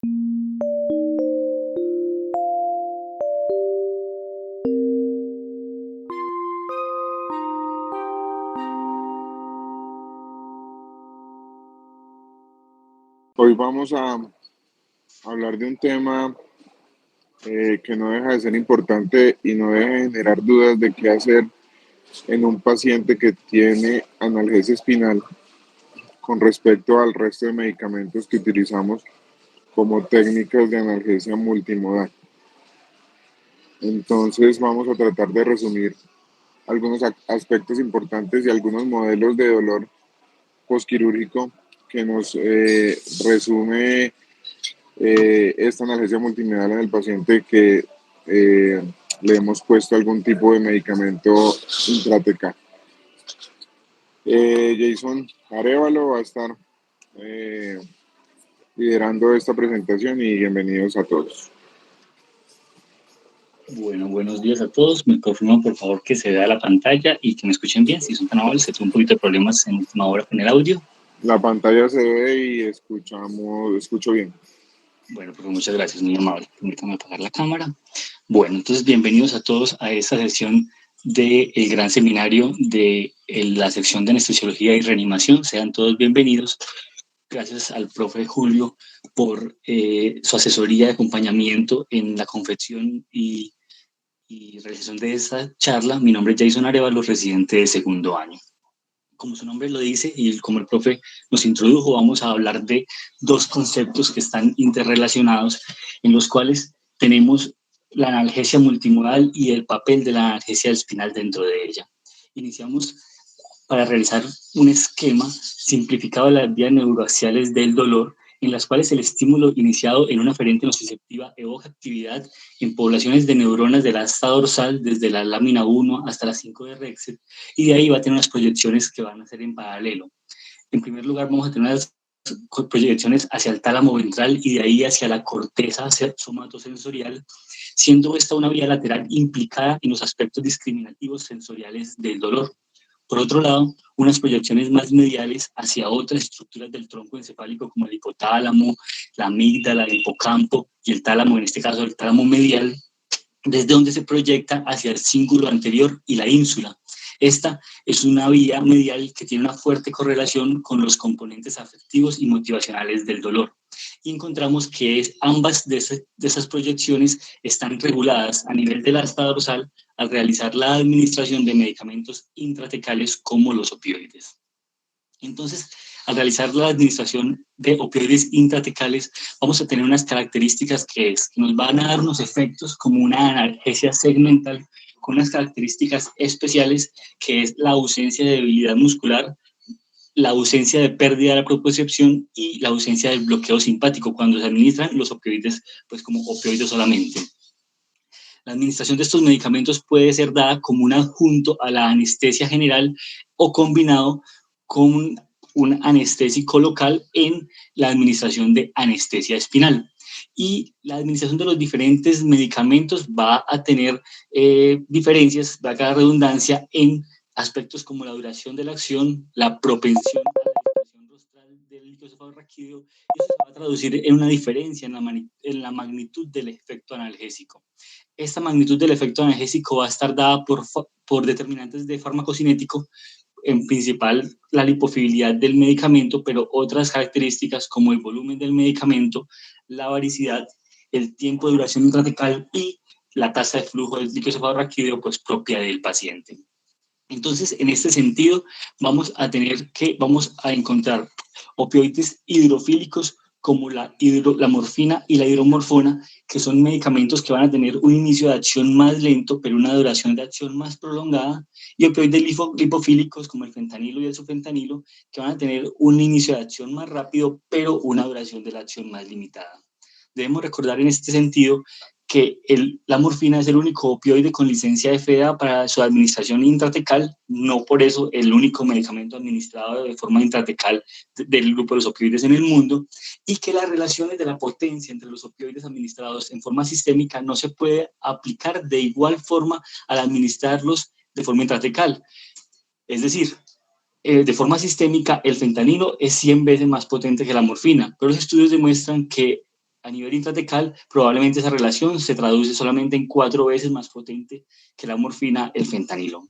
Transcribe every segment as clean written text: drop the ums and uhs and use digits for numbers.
Hoy vamos a hablar de un tema que no deja de ser importante y no deja de generar dudas de qué hacer en un paciente que tiene analgesia espinal con respecto al resto de medicamentos que utilizamos como técnicas de analgesia multimodal. Entonces vamos a tratar de resumir algunos aspectos importantes y algunos modelos de dolor posquirúrgico que nos resume esta analgesia multimodal en el paciente que eh, le hemos puesto algún tipo de medicamento intratecal. Jason Arevalo va a estar eh, liderando esta presentación y bienvenidos a todos. Bueno, buenos días a todos. Me confirman por favor que se vea la pantalla y que me escuchen bien. Si son tan amables, se tuvo un poquito de problemas en última hora con el audio. La pantalla se ve y escucho bien. Bueno, pues muchas gracias, muy amable. Permítanme apagar la cámara. Bueno, entonces bienvenidos a todos a esta sesión del gran seminario de la sección de anestesiología y reanimación. Sean todos bienvenidos. Gracias al profe Julio por su asesoría de acompañamiento en la confección y realización de esta charla. Mi nombre es Jason Arevalo, residente de segundo año. Como su nombre lo dice y como el profe nos introdujo, vamos a hablar de dos conceptos que están interrelacionados, en los cuales tenemos la analgesia multimodal y el papel de la analgesia espinal dentro de ella. Iniciamos para realizar un esquema simplificado de las vías neuroaxiales del dolor, en las cuales el estímulo iniciado en una aferente nociceptiva evoca actividad en poblaciones de neuronas de la asta dorsal desde la lámina 1 hasta la 5 de Rexet, y de ahí va a tener unas proyecciones que van a ser en paralelo. En primer lugar, vamos a tener unas proyecciones hacia el tálamo ventral y de ahí hacia la corteza somatosensorial, siendo esta una vía lateral implicada en los aspectos discriminativos sensoriales del dolor. Por otro lado, unas proyecciones más mediales hacia otras estructuras del tronco encefálico como el hipotálamo, la amígdala, el hipocampo y el tálamo, en este caso el tálamo medial, desde donde se proyecta hacia el cíngulo anterior y la ínsula. Esta es una vía medial que tiene una fuerte correlación con los componentes afectivos y motivacionales del dolor. Y encontramos que ambas de esas proyecciones están reguladas a nivel de la asta dorsal al realizar la administración de medicamentos intratecales como los opioides. Entonces, al realizar la administración de opioides intratecales, vamos a tener unas características que nos van a dar unos efectos como una analgesia segmental con unas características especiales, que es la ausencia de debilidad muscular, la ausencia de pérdida de la propiocepción y la ausencia del bloqueo simpático cuando se administran los opioides, pues como opioides solamente. La administración de estos medicamentos puede ser dada como un adjunto a la anestesia general o combinado con un anestésico local en la administración de anestesia espinal. Y la administración de los diferentes medicamentos va a tener diferencias, va a cada redundancia, en aspectos como la duración de la acción, la propensión a la dispersión rostral del líquido cefalorraquídeo, y eso se va a traducir en una diferencia en la magnitud del efecto analgésico. Esta magnitud del efecto analgésico va a estar dada por determinantes de farmacocinético, en principal la lipofilidad del medicamento, pero otras características como el volumen del medicamento, la varicidad, el tiempo de duración intratecal y la tasa de flujo del líquido cefalorraquídeo, pues propia del paciente. Entonces, en este sentido, vamos a encontrar opioides hidrofílicos como la morfina y la hidromorfona, que son medicamentos que van a tener un inicio de acción más lento, pero una duración de acción más prolongada, y opioides lipofílicos como el fentanilo y el sulfentanilo, que van a tener un inicio de acción más rápido, pero una duración de la acción más limitada. Debemos recordar en este sentido que la morfina es el único opioide con licencia de FDA para su administración intratecal, no por eso el único medicamento administrado de forma intratecal del grupo de los opioides en el mundo, y que las relaciones de la potencia entre los opioides administrados en forma sistémica no se puede aplicar de igual forma al administrarlos de forma intratecal. Es decir, de forma sistémica, el fentanilo es 100 veces más potente que la morfina, pero los estudios demuestran que a nivel intratecal, probablemente esa relación se traduce solamente en 4 veces más potente que la morfina, el fentanilo.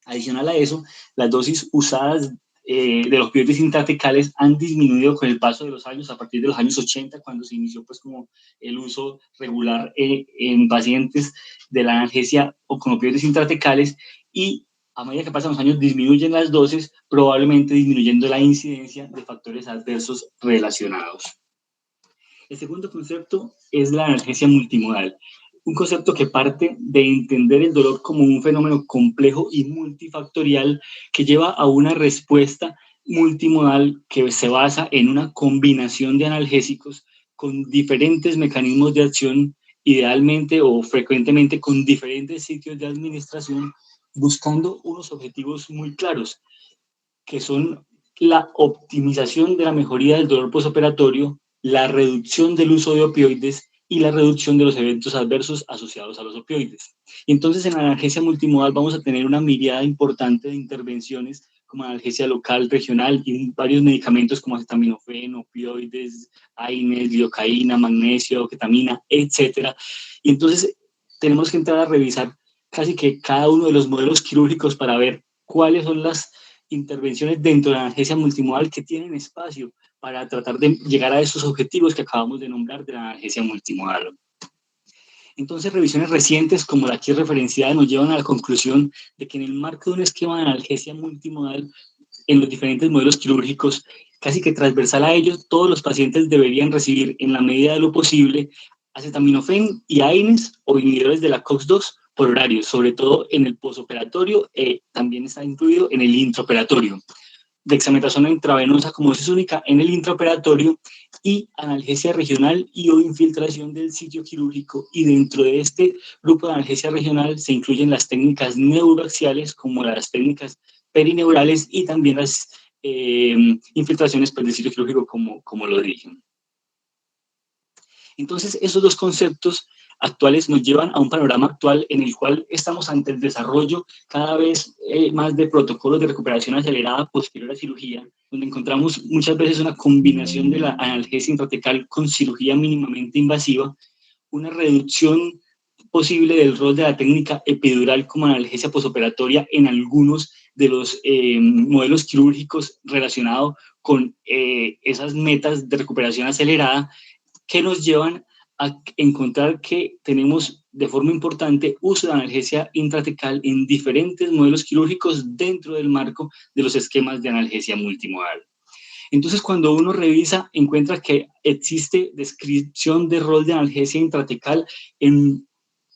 Adicional a eso, las dosis usadas de los opioides intratecales han disminuido con el paso de los años, a partir de los años 80, cuando se inició pues como el uso regular en pacientes de la analgesia o con opioides intratecales, y a medida que pasan los años disminuyen las dosis, probablemente disminuyendo la incidencia de factores adversos relacionados. El segundo concepto es la analgesia multimodal, un concepto que parte de entender el dolor como un fenómeno complejo y multifactorial que lleva a una respuesta multimodal que se basa en una combinación de analgésicos con diferentes mecanismos de acción, idealmente o frecuentemente con diferentes sitios de administración, buscando unos objetivos muy claros, que son la optimización de la mejoría del dolor postoperatorio, la reducción del uso de opioides y la reducción de los eventos adversos asociados a los opioides. Y entonces en la analgesia multimodal vamos a tener una mirada importante de intervenciones como analgesia local, regional y varios medicamentos como acetaminofén, opioides, AINES, lidocaína, magnesio, ketamina, etcétera. Y entonces tenemos que entrar a revisar casi que cada uno de los modelos quirúrgicos para ver cuáles son las intervenciones dentro de la analgesia multimodal que tienen espacio para tratar de llegar a esos objetivos que acabamos de nombrar de la analgesia multimodal. Entonces, revisiones recientes como la aquí referenciada nos llevan a la conclusión de que en el marco de un esquema de analgesia multimodal en los diferentes modelos quirúrgicos, casi que transversal a ellos, todos los pacientes deberían recibir en la medida de lo posible acetaminofén y AINES o inhibidores de la COX-2 por horario, sobre todo en el postoperatorio, también está incluido en el intraoperatorio. Dexametasona intravenosa como dosis única en el intraoperatorio y analgesia regional y o infiltración del sitio quirúrgico. Y dentro de este grupo de analgesia regional se incluyen las técnicas neuroaxiales como las técnicas perineurales y también las infiltraciones del sitio quirúrgico como lo dije. Entonces, esos dos conceptos actuales nos llevan a un panorama actual en el cual estamos ante el desarrollo cada vez más de protocolos de recuperación acelerada posterior a cirugía, donde encontramos muchas veces una combinación de la analgesia intratecal con cirugía mínimamente invasiva, una reducción posible del rol de la técnica epidural como analgesia postoperatoria en algunos de los modelos quirúrgicos relacionados con esas metas de recuperación acelerada, que nos llevan a encontrar que tenemos de forma importante uso de analgesia intratecal en diferentes modelos quirúrgicos dentro del marco de los esquemas de analgesia multimodal. Entonces, cuando uno revisa, encuentra que existe descripción de rol de analgesia intratecal en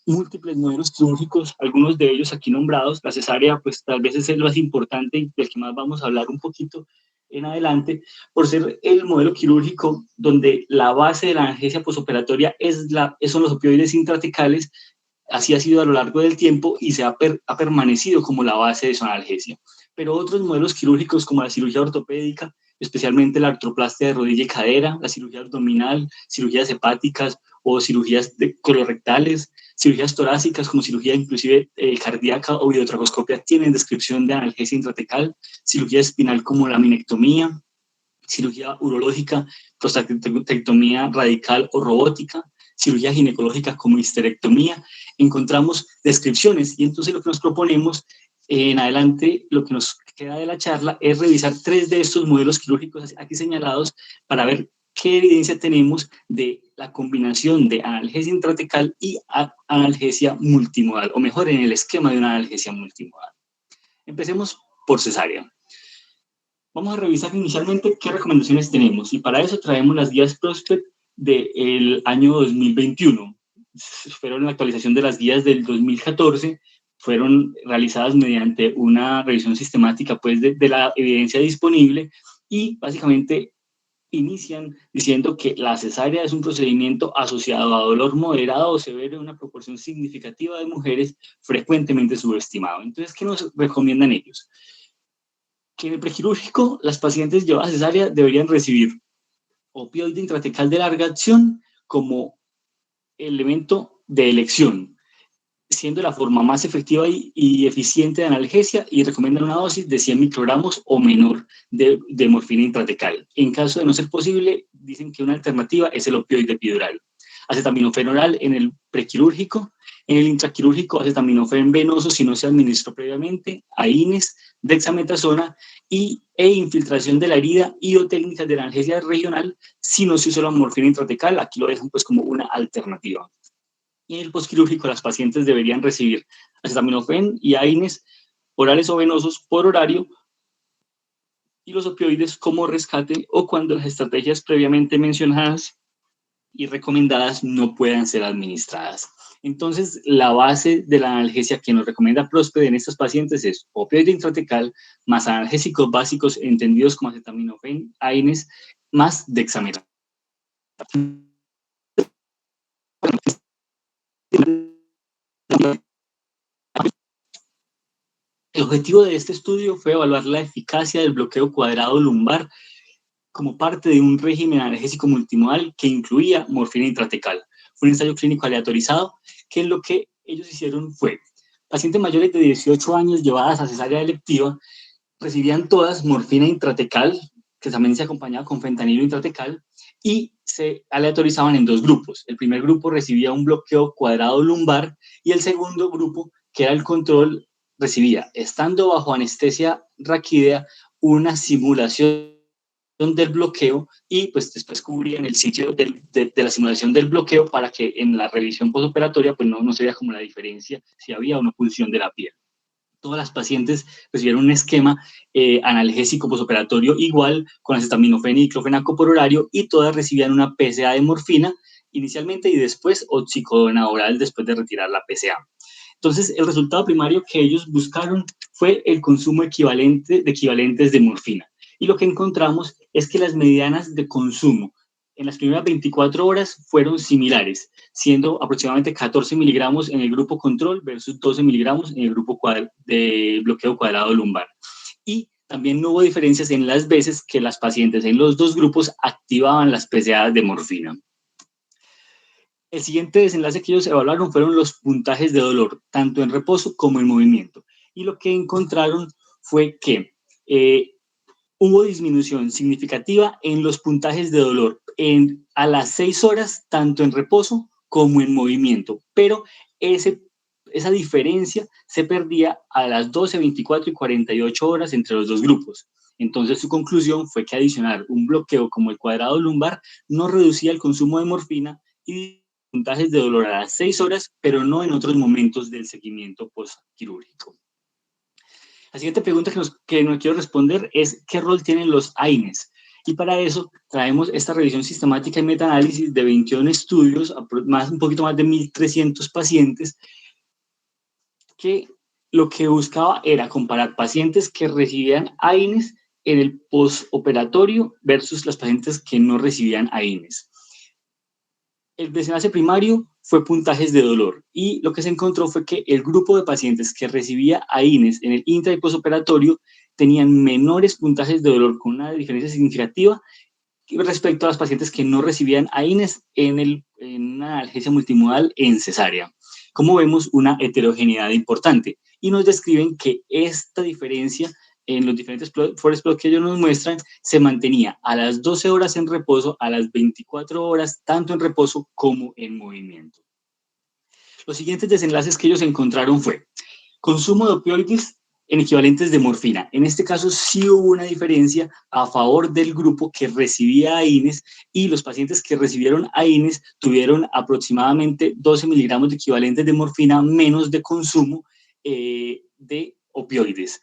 múltiples modelos quirúrgicos, algunos de ellos aquí nombrados. La cesárea, pues tal vez es el más importante y del que más vamos a hablar un poquito en adelante, por ser el modelo quirúrgico donde la base de la analgesia postoperatoria son los opioides intratecales. Así ha sido a lo largo del tiempo y ha permanecido como la base de su analgesia. Pero otros modelos quirúrgicos como la cirugía ortopédica, especialmente la artroplastia de rodilla y cadera, la cirugía abdominal, cirugías hepáticas o cirugías colorectales, cirugías torácicas como cirugía inclusive cardíaca o videotracoscopia tienen descripción de analgesia intratecal, cirugía espinal como la minectomía, cirugía urológica, prostatectomía radical o robótica, cirugía ginecológica como histerectomía. Encontramos descripciones y entonces lo que nos proponemos en adelante, lo que nos queda de la charla es revisar 3 de estos modelos quirúrgicos aquí señalados para ver qué evidencia tenemos de la combinación de analgesia intratecal y analgesia multimodal, o mejor, en el esquema de una analgesia multimodal. Empecemos por cesárea. Vamos a revisar inicialmente qué recomendaciones tenemos y para eso traemos las guías Prospect del año 2021. Fueron la actualización de las guías del 2014, fueron realizadas mediante una revisión sistemática pues, de la evidencia disponible y básicamente inician diciendo que la cesárea es un procedimiento asociado a dolor moderado o severo en una proporción significativa de mujeres, frecuentemente subestimado. Entonces, ¿qué nos recomiendan ellos? Que en el prequirúrgico las pacientes llevadas a cesárea deberían recibir opioide intratecal de larga acción como elemento de elección. siendo la forma más efectiva y eficiente de analgesia, y recomiendan una dosis de 100 microgramos o menor de morfina intratecal. En caso de no ser posible, dicen que una alternativa es el opioide epidural. Acetaminofén oral en el prequirúrgico, en el intraquirúrgico acetaminofén venoso si no se administró previamente, AINES, dexametasona e infiltración de la herida y o técnicas de analgesia regional si no se usó la morfina intratecal. Aquí lo dejan pues como una alternativa. Y en el postquirúrgico las pacientes deberían recibir acetaminofén y AINES orales o venosos por horario y los opioides como rescate o cuando las estrategias previamente mencionadas y recomendadas no puedan ser administradas. Entonces, la base de la analgesia que nos recomienda Próspero en estos pacientes es opioide intratecal más analgésicos básicos entendidos como acetaminofén, AINES, más dexametasona. El objetivo de este estudio fue evaluar la eficacia del bloqueo cuadrado lumbar como parte de un régimen analgésico multimodal que incluía morfina intratecal. Fue un ensayo clínico aleatorizado que lo que ellos hicieron fue pacientes mayores de 18 años llevadas a cesárea electiva recibían todas morfina intratecal, que también se acompañaba con fentanilo intratecal, y se aleatorizaban en dos grupos. El primer grupo recibía un bloqueo cuadrado lumbar y el segundo grupo, que era el control, recibía, estando bajo anestesia raquídea, una simulación del bloqueo y pues después cubrían el sitio de la simulación del bloqueo para que en la revisión postoperatoria pues no se vea como la diferencia si había o no punción de la piel. Todas las pacientes recibieron un esquema analgésico postoperatorio igual con acetaminofén y diclofenaco por horario y todas recibían una PSA de morfina inicialmente y después oxicodona oral después de retirar la PSA. Entonces, el resultado primario que ellos buscaron fue el consumo equivalente de equivalentes de morfina. Y lo que encontramos es que las medianas de consumo en las primeras 24 horas fueron similares, siendo aproximadamente 14 miligramos en el grupo control versus 12 miligramos en el grupo de bloqueo cuadrado lumbar. Y también no hubo diferencias en las veces que las pacientes en los dos grupos activaban las PSA de morfina. El siguiente desenlace que ellos evaluaron fueron los puntajes de dolor, tanto en reposo como en movimiento. Y lo que encontraron fue que hubo disminución significativa en los puntajes de dolor a las 6 horas, tanto en reposo como en movimiento, pero esa diferencia se perdía a las 12, 24 y 48 horas entre los dos grupos. Entonces su conclusión fue que adicionar un bloqueo como el cuadrado lumbar no reducía el consumo de morfina y puntajes de dolor a las 6 horas, pero no en otros momentos del seguimiento postquirúrgico. La siguiente pregunta que nos quiero responder es ¿qué rol tienen los AINES? Y para eso traemos esta revisión sistemática y metaanálisis de 21 estudios, un poquito más de 1.300 pacientes, que lo que buscaba era comparar pacientes que recibían AINES en el postoperatorio versus las pacientes que no recibían AINES. El desenlace primario fue puntajes de dolor y lo que se encontró fue que el grupo de pacientes que recibía AINES en el intra y postoperatorio tenían menores puntajes de dolor con una diferencia significativa respecto a las pacientes que no recibían AINES en una analgesia multimodal en cesárea. Como vemos, una heterogeneidad importante y nos describen que esta diferencia en los diferentes forest plots que ellos nos muestran, se mantenía a las 12 horas en reposo, a las 24 horas, tanto en reposo como en movimiento. Los siguientes desenlaces que ellos encontraron fue consumo de opioides en equivalentes de morfina. En este caso sí hubo una diferencia a favor del grupo que recibía AINES y los pacientes que recibieron AINES tuvieron aproximadamente 12 miligramos de equivalentes de morfina menos de consumo de opioides.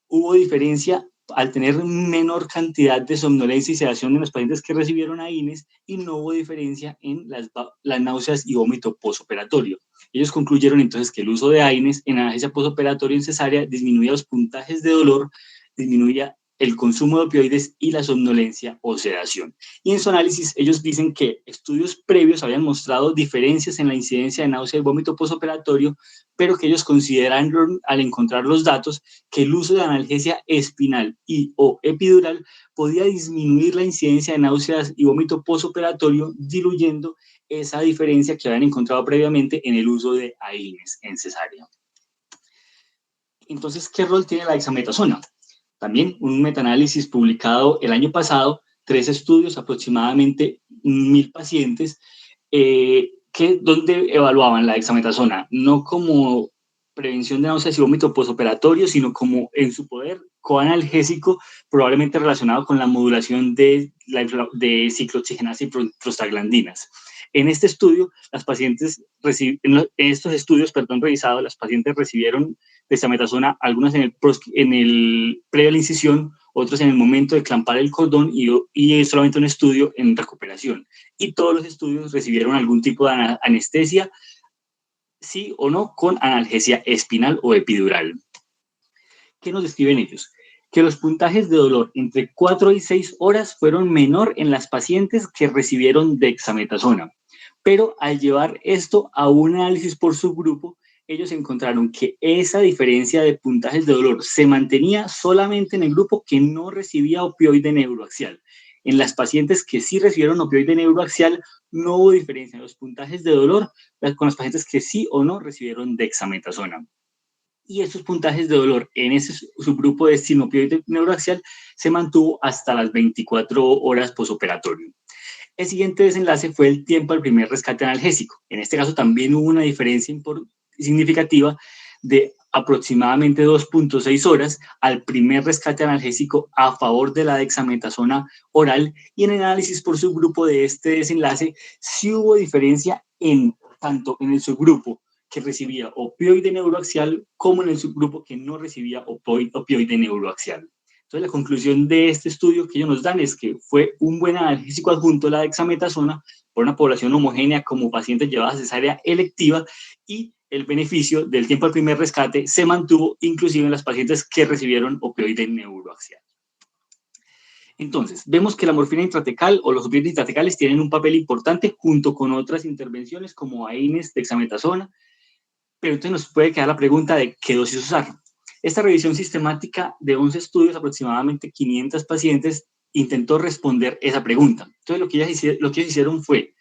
Hubo diferencia al tener menor cantidad de somnolencia y sedación en los pacientes que recibieron AINES y no hubo diferencia en las náuseas y vómito postoperatorio. Ellos concluyeron entonces que el uso de AINES en analgesia postoperatoria en cesárea disminuía los puntajes de dolor, disminuía el consumo de opioides y la somnolencia o sedación. Y en su análisis ellos dicen que estudios previos habían mostrado diferencias en la incidencia de náusea y vómito postoperatorio, pero que ellos consideraron al encontrar los datos que el uso de analgesia espinal y o epidural podía disminuir la incidencia de náuseas y vómito postoperatorio, diluyendo esa diferencia que habían encontrado previamente en el uso de AINES en cesárea. Entonces, ¿qué rol tiene la dexametasona? También un metaanálisis publicado el año pasado, 3 estudios, aproximadamente 1.000 pacientes, donde evaluaban la dexametasona, no como prevención de náuseas y vómito postoperatorio, sino como en su poder coanalgésico, probablemente relacionado con la modulación de ciclooxigenasa y prostaglandinas. En este estudio, en estos estudios, revisados, las pacientes recibieron dexametasona, algunas en el previo a la incisión, otros en el momento de clampar el cordón y solamente un estudio en recuperación. Y todos los estudios recibieron algún tipo de anestesia, sí o no, con analgesia espinal o epidural. ¿Qué nos describen ellos? Que los puntajes de dolor entre 4 y 6 horas fueron menor en las pacientes que recibieron dexametasona. Pero al llevar esto a un análisis por subgrupo, ellos encontraron que esa diferencia de puntajes de dolor se mantenía solamente en el grupo que no recibía opioide neuroaxial. En las pacientes que sí recibieron opioide neuroaxial, no hubo diferencia en los puntajes de dolor con las pacientes que sí o no recibieron dexametasona. Y esos puntajes de dolor en ese subgrupo de sin opioide neuroaxial se mantuvo hasta las 24 horas posoperatorio. El siguiente desenlace fue el tiempo al primer rescate analgésico. En este caso también hubo una diferencia significativa de aproximadamente 2.6 horas al primer rescate analgésico a favor de la dexametasona oral, y en el análisis por subgrupo de este desenlace sí hubo diferencia tanto en el subgrupo que recibía opioide neuroaxial como en el subgrupo que no recibía opioide neuroaxial. Entonces, la conclusión de este estudio que ellos nos dan es que fue un buen analgésico adjunto la dexametasona por una población homogénea como pacientes llevadas a cesárea electiva, y el beneficio del tiempo al primer rescate se mantuvo inclusive en las pacientes que recibieron opioide neuroaxial. Entonces, vemos que la morfina intratecal o los opioides intratecales tienen un papel importante junto con otras intervenciones como AINES, dexametasona, pero entonces nos puede quedar la pregunta de qué dosis usar. Esta revisión sistemática de 11 estudios, aproximadamente 500 pacientes, intentó responder esa pregunta. Entonces, lo que ellos hicieron fue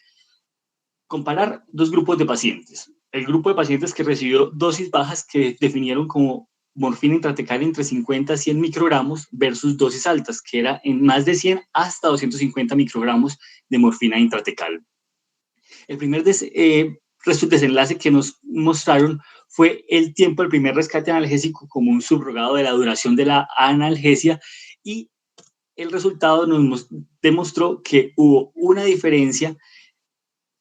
comparar 2 grupos de pacientes. El grupo de pacientes que recibió dosis bajas, que definieron como morfina intratecal entre 50 a 100 microgramos, versus dosis altas, que era en más de 100 hasta 250 microgramos de morfina intratecal. El primer desenlace que nos mostraron fue el tiempo del primer rescate analgésico como un subrogado de la duración de la analgesia, y el resultado nos demostró que hubo una diferencia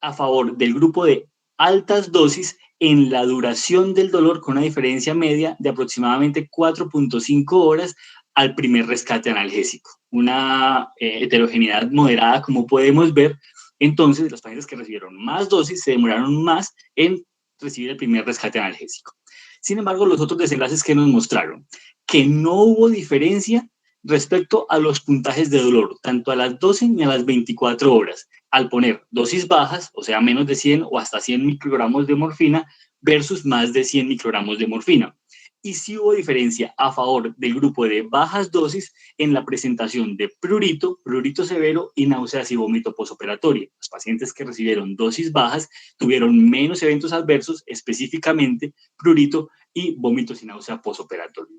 a favor del grupo de altas dosis en la duración del dolor, con una diferencia media de aproximadamente 4.5 horas al primer rescate analgésico. Una heterogeneidad moderada, como podemos ver. Entonces, los pacientes que recibieron más dosis se demoraron más en recibir el primer rescate analgésico. Sin embargo, los otros desenlaces que nos mostraron que no hubo diferencia respecto a los puntajes de dolor, tanto a las 12 ni a las 24 horas, al poner dosis bajas, o sea, menos de 100 o hasta 100 microgramos de morfina versus más de 100 microgramos de morfina. Y sí hubo diferencia a favor del grupo de bajas dosis en la presentación de prurito, prurito severo y náuseas y vómito postoperatorio. Los pacientes que recibieron dosis bajas tuvieron menos eventos adversos, específicamente prurito y vómitos y náusea postoperatorio.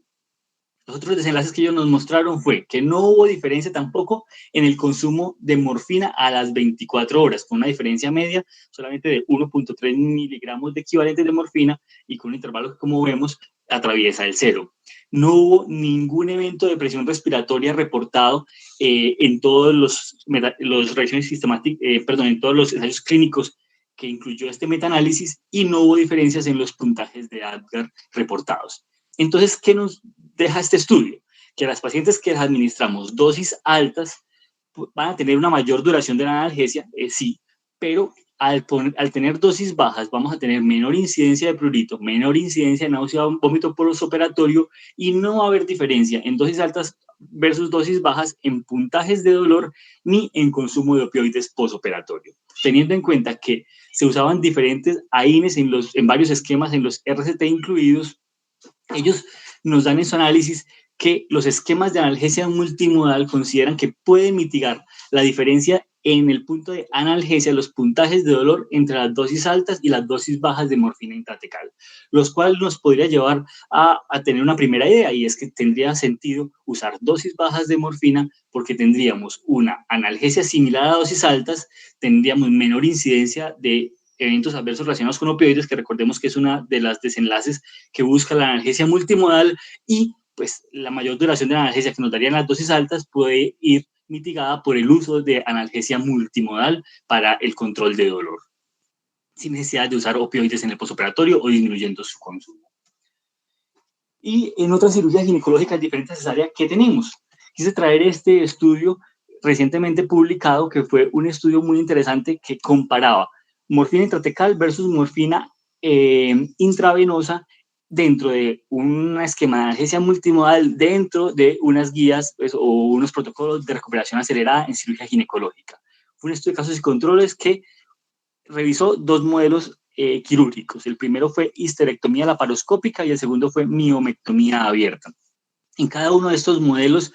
Los otros desenlaces que ellos nos mostraron fue que no hubo diferencia tampoco en el consumo de morfina a las 24 horas, con una diferencia media solamente de 1.3 miligramos de equivalente de morfina, y con un intervalo que, como vemos, atraviesa el 0. No hubo ningún evento de presión respiratoria reportado en todos los reacciones sistemáticas, en todos los ensayos clínicos que incluyó este metaanálisis, y no hubo diferencias en los puntajes de ADGAR reportados. Entonces, ¿qué nos deja este estudio? Que las pacientes que les administramos dosis altas van a tener una mayor duración de la analgesia, sí, pero al tener dosis bajas vamos a tener menor incidencia de prurito, menor incidencia de náusea, vómito postoperatorio, y no va a haber diferencia en dosis altas versus dosis bajas en puntajes de dolor ni en consumo de opioides posoperatorio. Teniendo en cuenta que se usaban diferentes AINES en varios esquemas, en los RCT incluidos, ellos nos dan en su análisis que los esquemas de analgesia multimodal consideran que pueden mitigar la diferencia en el punto de analgesia, los puntajes de dolor entre las dosis altas y las dosis bajas de morfina intratecal, los cuales nos podría llevar a tener una primera idea, y es que tendría sentido usar dosis bajas de morfina porque tendríamos una analgesia similar a dosis altas, tendríamos menor incidencia de eventos adversos relacionados con opioides, que recordemos que es una de las desenlaces que busca la analgesia multimodal, y pues la mayor duración de la analgesia que nos darían las dosis altas puede ir mitigada por el uso de analgesia multimodal para el control de dolor, sin necesidad de usar opioides en el postoperatorio o disminuyendo su consumo. Y en otras cirugías ginecológicas diferentes áreas que tenemos, quise traer este estudio recientemente publicado, que fue un estudio muy interesante que comparaba morfina intratecal versus morfina intravenosa dentro de un esquema de analgesia multimodal, dentro de unas guías pues, o unos protocolos de recuperación acelerada en cirugía ginecológica. Fue un estudio de casos y controles que revisó dos modelos quirúrgicos. El primero fue histerectomía laparoscópica y el segundo fue miomectomía abierta. En cada uno de estos modelos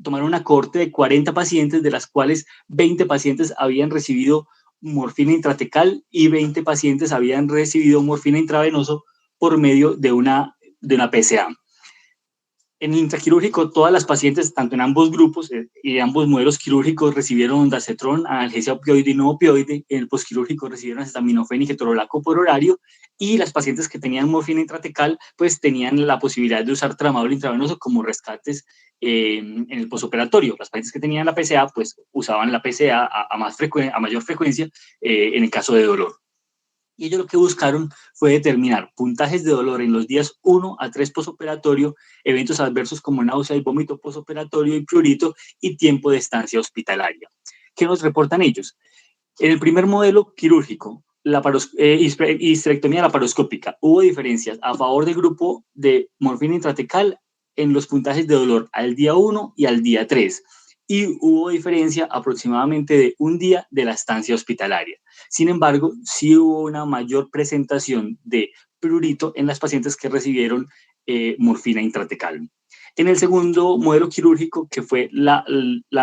tomaron una cohorte de 40 pacientes, de las cuales 20 pacientes habían recibido morfina intratecal y 20 pacientes habían recibido morfina intravenoso por medio de una PSA. En el intraquirúrgico, todas las pacientes, tanto en ambos grupos y ambos modelos quirúrgicos, recibieron ondansetron, analgesia opioide y no opioide. En el postquirúrgico recibieron acetaminofén y ketorolaco por horario, y las pacientes que tenían morfina intratecal pues tenían la posibilidad de usar tramadol intravenoso como rescates en el postoperatorio. Las pacientes que tenían la PSA pues usaban la PSA a mayor frecuencia en el caso de dolor. Y ellos lo que buscaron fue determinar puntajes de dolor en los días 1 a 3 posoperatorio, eventos adversos como náusea y vómito posoperatorio y prurito, y tiempo de estancia hospitalaria. ¿Qué nos reportan ellos? En el primer modelo quirúrgico, histerectomía laparoscópica, hubo diferencias a favor del grupo de morfina intratecal en los puntajes de dolor al día 1 y al día 3, y hubo diferencia aproximadamente de un día de la estancia hospitalaria. Sin embargo, sí hubo una mayor presentación de prurito en las pacientes que recibieron morfina intratecal. En el segundo modelo quirúrgico, que fue la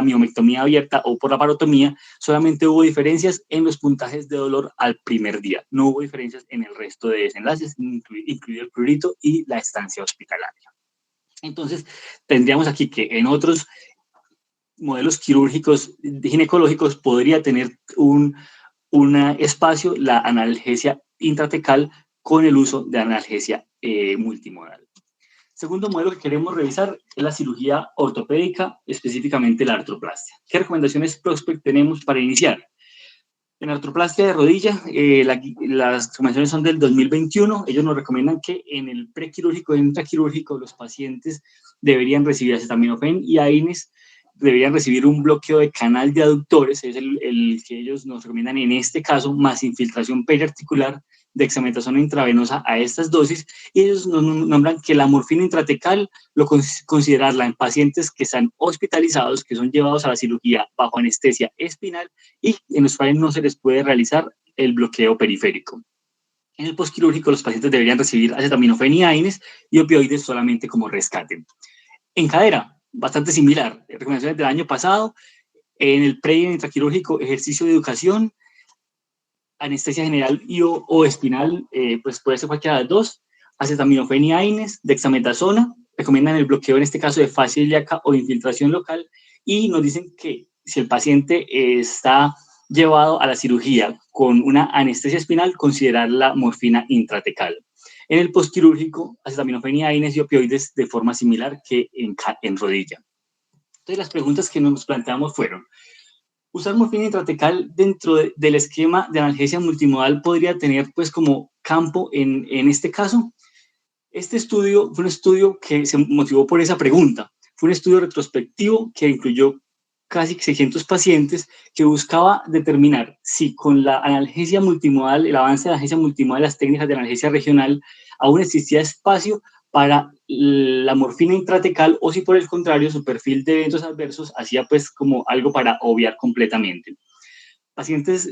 miomectomía abierta o por laparotomía, solamente hubo diferencias en los puntajes de dolor al primer día. No hubo diferencias en el resto de desenlaces, incluido el prurito y la estancia hospitalaria. Entonces, tendríamos aquí que en otros modelos quirúrgicos ginecológicos podría tener un espacio la analgesia intratecal con el uso de analgesia multimodal. Segundo modelo que queremos revisar es la cirugía ortopédica, específicamente la artroplastia. ¿Qué recomendaciones Prospect tenemos para iniciar? En artroplastia de rodilla, las recomendaciones son del 2021. Ellos nos recomiendan que en el prequirúrgico y intraquirúrgico los pacientes deberían recibir acetaminofén y AINES, deberían recibir un bloqueo de canal de aductores, es el que ellos nos recomiendan en este caso, más infiltración periarticular de dexametasona intravenosa a estas dosis, y ellos nos nombran que la morfina intratecal, considerarla en pacientes que están hospitalizados, que son llevados a la cirugía bajo anestesia espinal y en los cuales no se les puede realizar el bloqueo periférico. En el postquirúrgico, los pacientes deberían recibir acetaminofén y AINES y opioides solamente como rescate. En cadera, bastante similar, recomendaciones del año pasado. En el pre y en el intraquirúrgico, ejercicio de educación, anestesia general o espinal, pues puede ser cualquiera de las dos, acetaminofén y AINES, dexametasona, recomiendan el bloqueo en este caso de fascia ilíaca o infiltración local, y nos dicen que si el paciente está llevado a la cirugía con una anestesia espinal, considerar la morfina intratecal. En el postquirúrgico, acetaminofén y AINES y opioides de forma similar que en rodilla. Entonces, las preguntas que nos planteamos fueron: ¿usar morfina intratecal dentro del esquema de analgesia multimodal podría tener pues como campo en este caso? Este estudio fue un estudio que se motivó por esa pregunta. Fue un estudio retrospectivo que incluyó casi 600 pacientes, que buscaba determinar si con la analgesia multimodal, el avance de la analgesia multimodal, las técnicas de analgesia regional, aún existía espacio para la morfina intratecal, o si por el contrario su perfil de eventos adversos hacía pues como algo para obviar completamente. Pacientes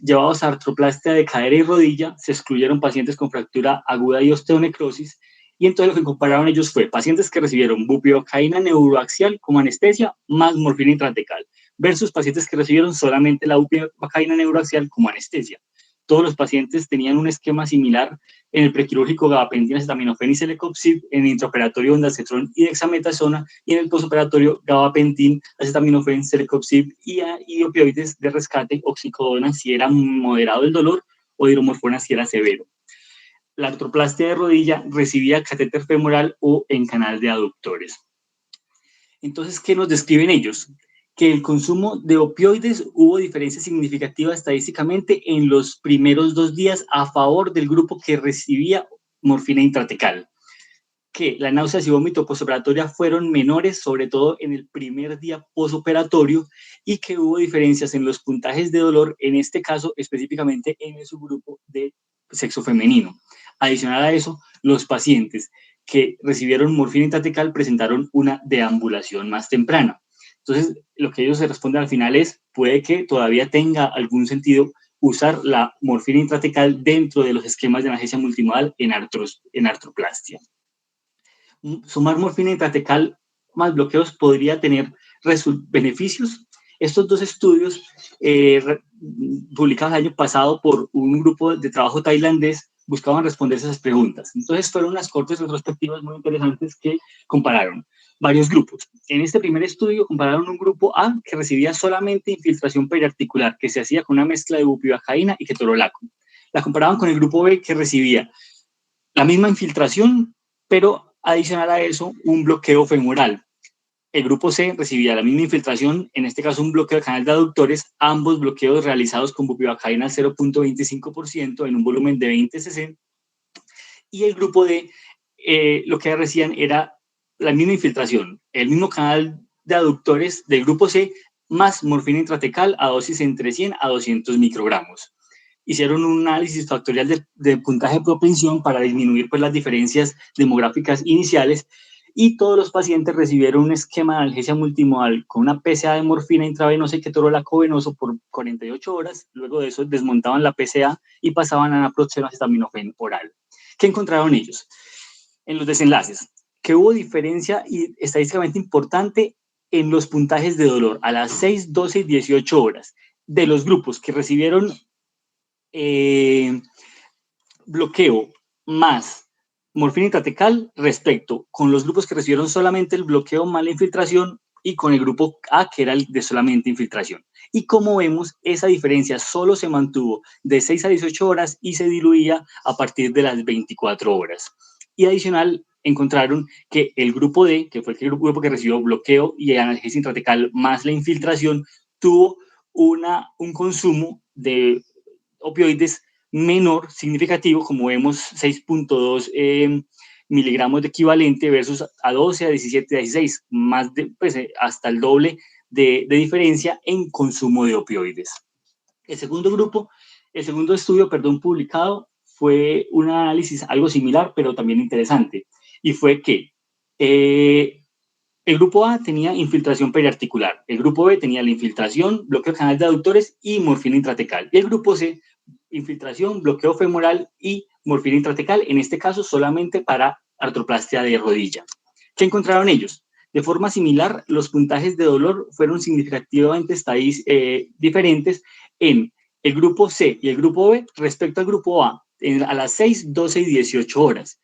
llevados a artroplastia de cadera y rodilla, se excluyeron pacientes con fractura aguda y osteonecrosis, y entonces lo que compararon ellos fue pacientes que recibieron bupivacaína neuroaxial como anestesia más morfina intratecal versus pacientes que recibieron solamente la bupivacaína neuroaxial como anestesia. Todos los pacientes tenían un esquema similar en el prequirúrgico: gabapentina, acetaminofén y celecoxib; en el intraoperatorio ondansetron y dexametasona; y en el postoperatorio gabapentin, acetaminofén, celecoxib y opioides de rescate, oxicodona si era moderado el dolor o hidromorfona si era severo. La artroplastia de rodilla recibía catéter femoral o en canal de aductores. Entonces, ¿qué nos describen ellos? Que el consumo de opioides hubo diferencia significativa estadísticamente en los primeros 2 días a favor del grupo que recibía morfina intratecal. Que la náuseas y vómito postoperatoria fueron menores, sobre todo en el primer día postoperatorio, y que hubo diferencias en los puntajes de dolor, en este caso específicamente en el subgrupo de sexo femenino. Adicional a eso, los pacientes que recibieron morfina intratecal presentaron una deambulación más temprana. Entonces, lo que ellos se responden al final es: puede que todavía tenga algún sentido usar la morfina intratecal dentro de los esquemas de analgesia multimodal en artroplastia. Sumar morfina intratecal más bloqueos podría tener beneficios. Estos 2 estudios publicados el año pasado por un grupo de trabajo tailandés buscaban responder esas preguntas. Entonces fueron unas cortes retrospectivas muy interesantes que compararon varios grupos. En este primer estudio compararon un grupo A que recibía solamente infiltración periarticular, que se hacía con una mezcla de bupivacaína y ketorolaco. La comparaban con el grupo B, que recibía la misma infiltración, pero adicional a eso, un bloqueo femoral. El grupo C recibía la misma infiltración, en este caso un bloqueo de canal de aductores, ambos bloqueos realizados con bupivacaína al 0.25% en un volumen de 20 cc. Y el grupo D, lo que recibían era la misma infiltración, el mismo canal de aductores del grupo C, más morfina intratecal a dosis entre 100 a 200 microgramos. Hicieron un análisis factorial de puntaje de propensión para disminuir pues, las diferencias demográficas iniciales, y todos los pacientes recibieron un esquema de analgesia multimodal con una PCA de morfina intravenosa y ketorolaco venoso por 48 horas. Luego de eso desmontaban la PCA y pasaban a naproxeno acetaminofén oral. ¿Qué encontraron ellos? En los desenlaces, que hubo diferencia y estadísticamente importante en los puntajes de dolor a las 6, 12 y 18 horas de los grupos que recibieron bloqueo más morfina intratecal respecto con los grupos que recibieron solamente el bloqueo más la infiltración, y con el grupo A, que era el de solamente infiltración. Y como vemos, esa diferencia solo se mantuvo de 6 a 18 horas y se diluía a partir de las 24 horas. Y adicional, encontraron que el grupo D, que fue el grupo que recibió bloqueo y analgesia intratecal más la infiltración, tuvo un consumo de opioides menor, significativo, como vemos, 6.2 miligramos de equivalente versus a 12, a 17, a 16, más de, pues, hasta el doble de diferencia en consumo de opioides. El segundo estudio, publicado, fue un análisis algo similar, pero también interesante, y fue que el grupo A tenía infiltración periarticular, el grupo B tenía la infiltración, bloqueo canal de aductores y morfina intratecal, y el grupo C, infiltración, bloqueo femoral y morfina intratecal, en este caso solamente para artroplastia de rodilla. ¿Qué encontraron ellos? De forma similar, los puntajes de dolor fueron significativamente diferentes en el grupo C y el grupo B respecto al grupo A, a las 6, 12 y 18 horas.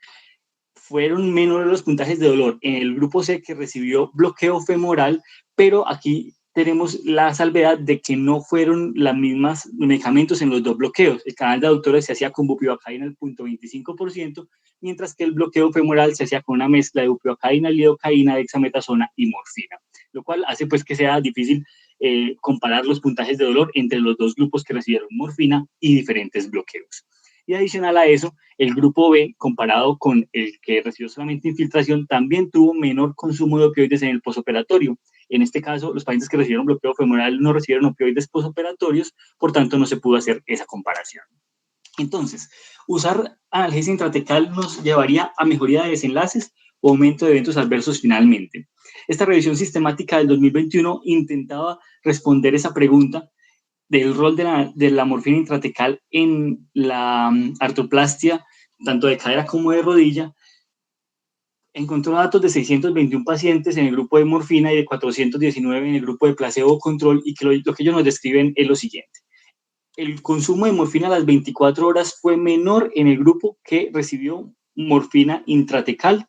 Fueron menores los puntajes de dolor en el grupo C, que recibió bloqueo femoral, pero aquí tenemos la salvedad de que no fueron los mismos medicamentos en los 2 bloqueos. El canal de aductores se hacía con bupivacaína al 0.25%, mientras que el bloqueo femoral se hacía con una mezcla de bupivacaína, lidocaína, dexametasona y morfina, lo cual hace pues que sea difícil comparar los puntajes de dolor entre los 2 grupos que recibieron morfina y diferentes bloqueos. Y adicional a eso, el grupo B, comparado con el que recibió solamente infiltración, también tuvo menor consumo de opioides en el posoperatorio. En este caso, los pacientes que recibieron bloqueo femoral no recibieron opioides posoperatorios, por tanto no se pudo hacer esa comparación. Entonces, usar analgesia intratecal nos llevaría a mejoría de desenlaces o aumento de eventos adversos finalmente. Esta revisión sistemática del 2021 intentaba responder esa pregunta del rol de la morfina intratecal en la artroplastia, tanto de cadera como de rodilla. Encontró datos de 621 pacientes en el grupo de morfina y de 419 en el grupo de placebo control, y que lo que ellos nos describen es lo siguiente. El consumo de morfina a las 24 horas fue menor en el grupo que recibió morfina intratecal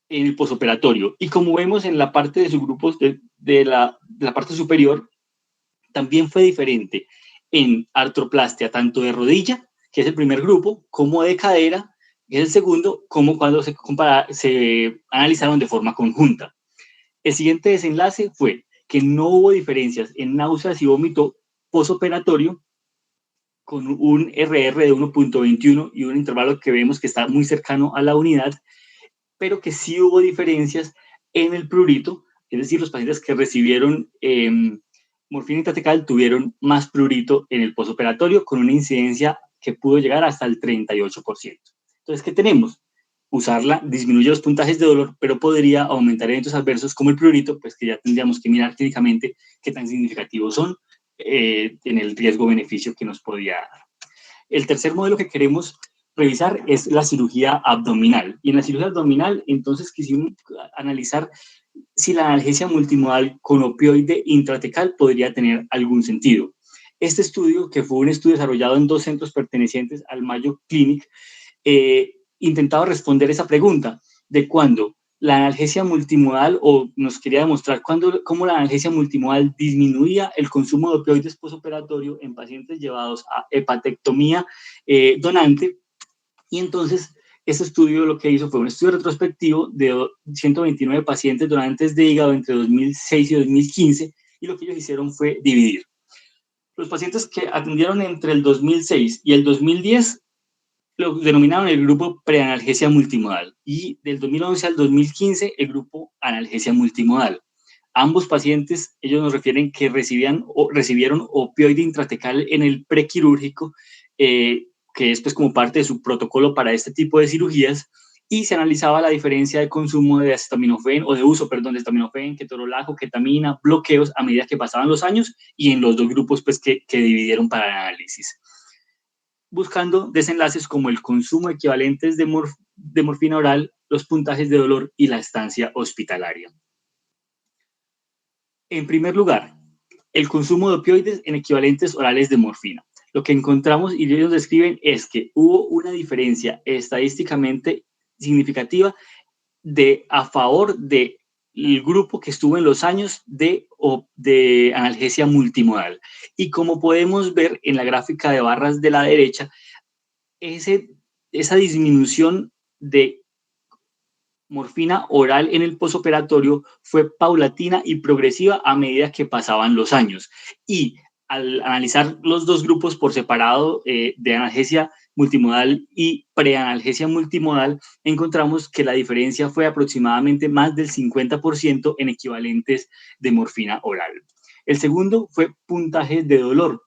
en el posoperatorio. Y como vemos en la parte de subgrupos de la parte superior, también fue diferente en artroplastia, tanto de rodilla, que es el primer grupo, como de cadera, que es el segundo, como cuando se analizaron de forma conjunta. El siguiente desenlace fue que no hubo diferencias en náuseas y vómito posoperatorio, con un RR de 1.21 y un intervalo que vemos que está muy cercano a la unidad, pero que sí hubo diferencias en el prurito, es decir, los pacientes que recibieron morfina intratecal tuvieron más prurito en el posoperatorio, con una incidencia que pudo llegar hasta el 38%. Entonces, ¿qué tenemos? Usarla disminuye los puntajes de dolor, pero podría aumentar eventos adversos como el prurito, pues que ya tendríamos que mirar clínicamente qué tan significativos son en el riesgo-beneficio que nos podría dar. El tercer modelo que queremos revisar es la cirugía abdominal. Y en la cirugía abdominal, entonces, quisimos analizar si la analgesia multimodal con opioide intratecal podría tener algún sentido. Este estudio, que fue un estudio desarrollado en 2 centros pertenecientes al Mayo Clinic, intentaba responder esa pregunta de cuándo la analgesia multimodal, o nos quería demostrar cómo la analgesia multimodal disminuía el consumo de opioides posoperatorio en pacientes llevados a hepatectomía donante. Y entonces, este estudio lo que hizo fue un estudio retrospectivo de 129 pacientes donantes de hígado entre 2006 y 2015, y lo que ellos hicieron fue dividir. Los pacientes que atendieron entre el 2006 y el 2010 lo denominaron el grupo preanalgesia multimodal, y del 2011 al 2015 el grupo analgesia multimodal. Ambos pacientes, ellos nos refieren que recibieron opioide intratecal en el prequirúrgico, que es pues como parte de su protocolo para este tipo de cirugías, y se analizaba la diferencia de consumo de acetaminofén, o de uso, perdón, de acetaminofén, ketorolaco, ketamina, bloqueos a medida que pasaban los años, y en los dos grupos pues que dividieron para el análisis, buscando desenlaces como el consumo equivalentes de morfina oral, los puntajes de dolor y la estancia hospitalaria. En primer lugar, el consumo de opioides en equivalentes orales de morfina. Lo que encontramos y ellos describen es que hubo una diferencia estadísticamente significativa a favor del grupo que estuvo en los años de analgesia multimodal. Y como podemos ver en la gráfica de barras de la derecha, esa disminución de morfina oral en el posoperatorio fue paulatina y progresiva a medida que pasaban los años. Y al analizar los dos grupos por separado, de analgesia multimodal y preanalgesia multimodal, encontramos que la diferencia fue aproximadamente más del 50% en equivalentes de morfina oral. El segundo fue puntajes de dolor.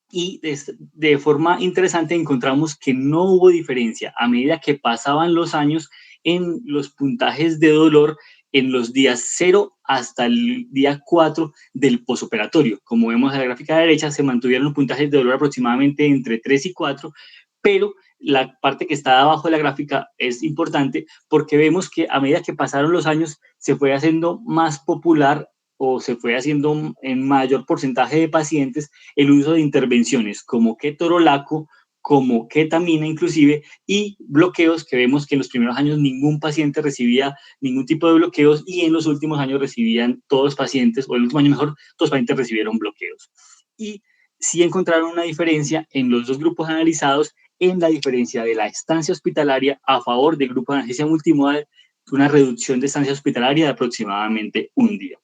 Y de forma interesante encontramos que no hubo diferencia a medida que pasaban los años en los puntajes de dolor en los días 0 hasta el día 4 del posoperatorio. Como vemos en la gráfica derecha, se mantuvieron los puntajes de dolor aproximadamente entre 3 y 4, pero la parte que está abajo de la gráfica es importante porque vemos que a medida que pasaron los años se fue haciendo más popular, o se fue haciendo en mayor porcentaje de pacientes, el uso de intervenciones como ketorolaco, como ketamina inclusive, y bloqueos, que vemos que en los primeros años ningún paciente recibía ningún tipo de bloqueos, y en los últimos años recibían todos los pacientes, o el último año mejor, todos los pacientes recibieron bloqueos. Y sí encontraron una diferencia en los dos grupos analizados, en la diferencia de la estancia hospitalaria a favor del grupo de analgesia multimodal, una reducción de estancia hospitalaria de aproximadamente un día.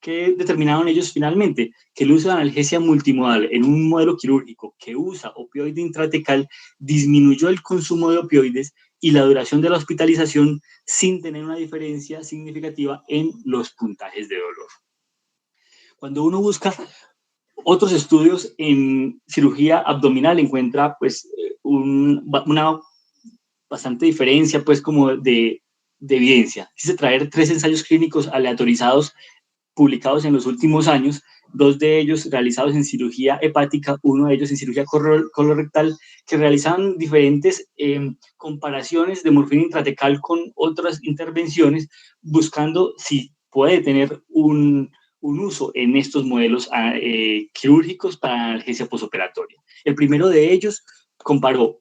¿Qué determinaron ellos finalmente? Que el uso de analgesia multimodal en un modelo quirúrgico que usa opioide intratecal disminuyó el consumo de opioides y la duración de la hospitalización, sin tener una diferencia significativa en los puntajes de dolor. Cuando uno busca Otros estudios en cirugía abdominal encuentra pues una bastante diferencia pues como de evidencia. Quise traer 3 ensayos clínicos aleatorizados publicados en los últimos años, 2 de ellos realizados en cirugía hepática, uno de ellos en cirugía colorectal, que realizaban diferentes comparaciones de morfina intratecal con otras intervenciones, buscando si puede tener un uso en estos modelos quirúrgicos para analgesia posoperatoria. El primero de ellos comparó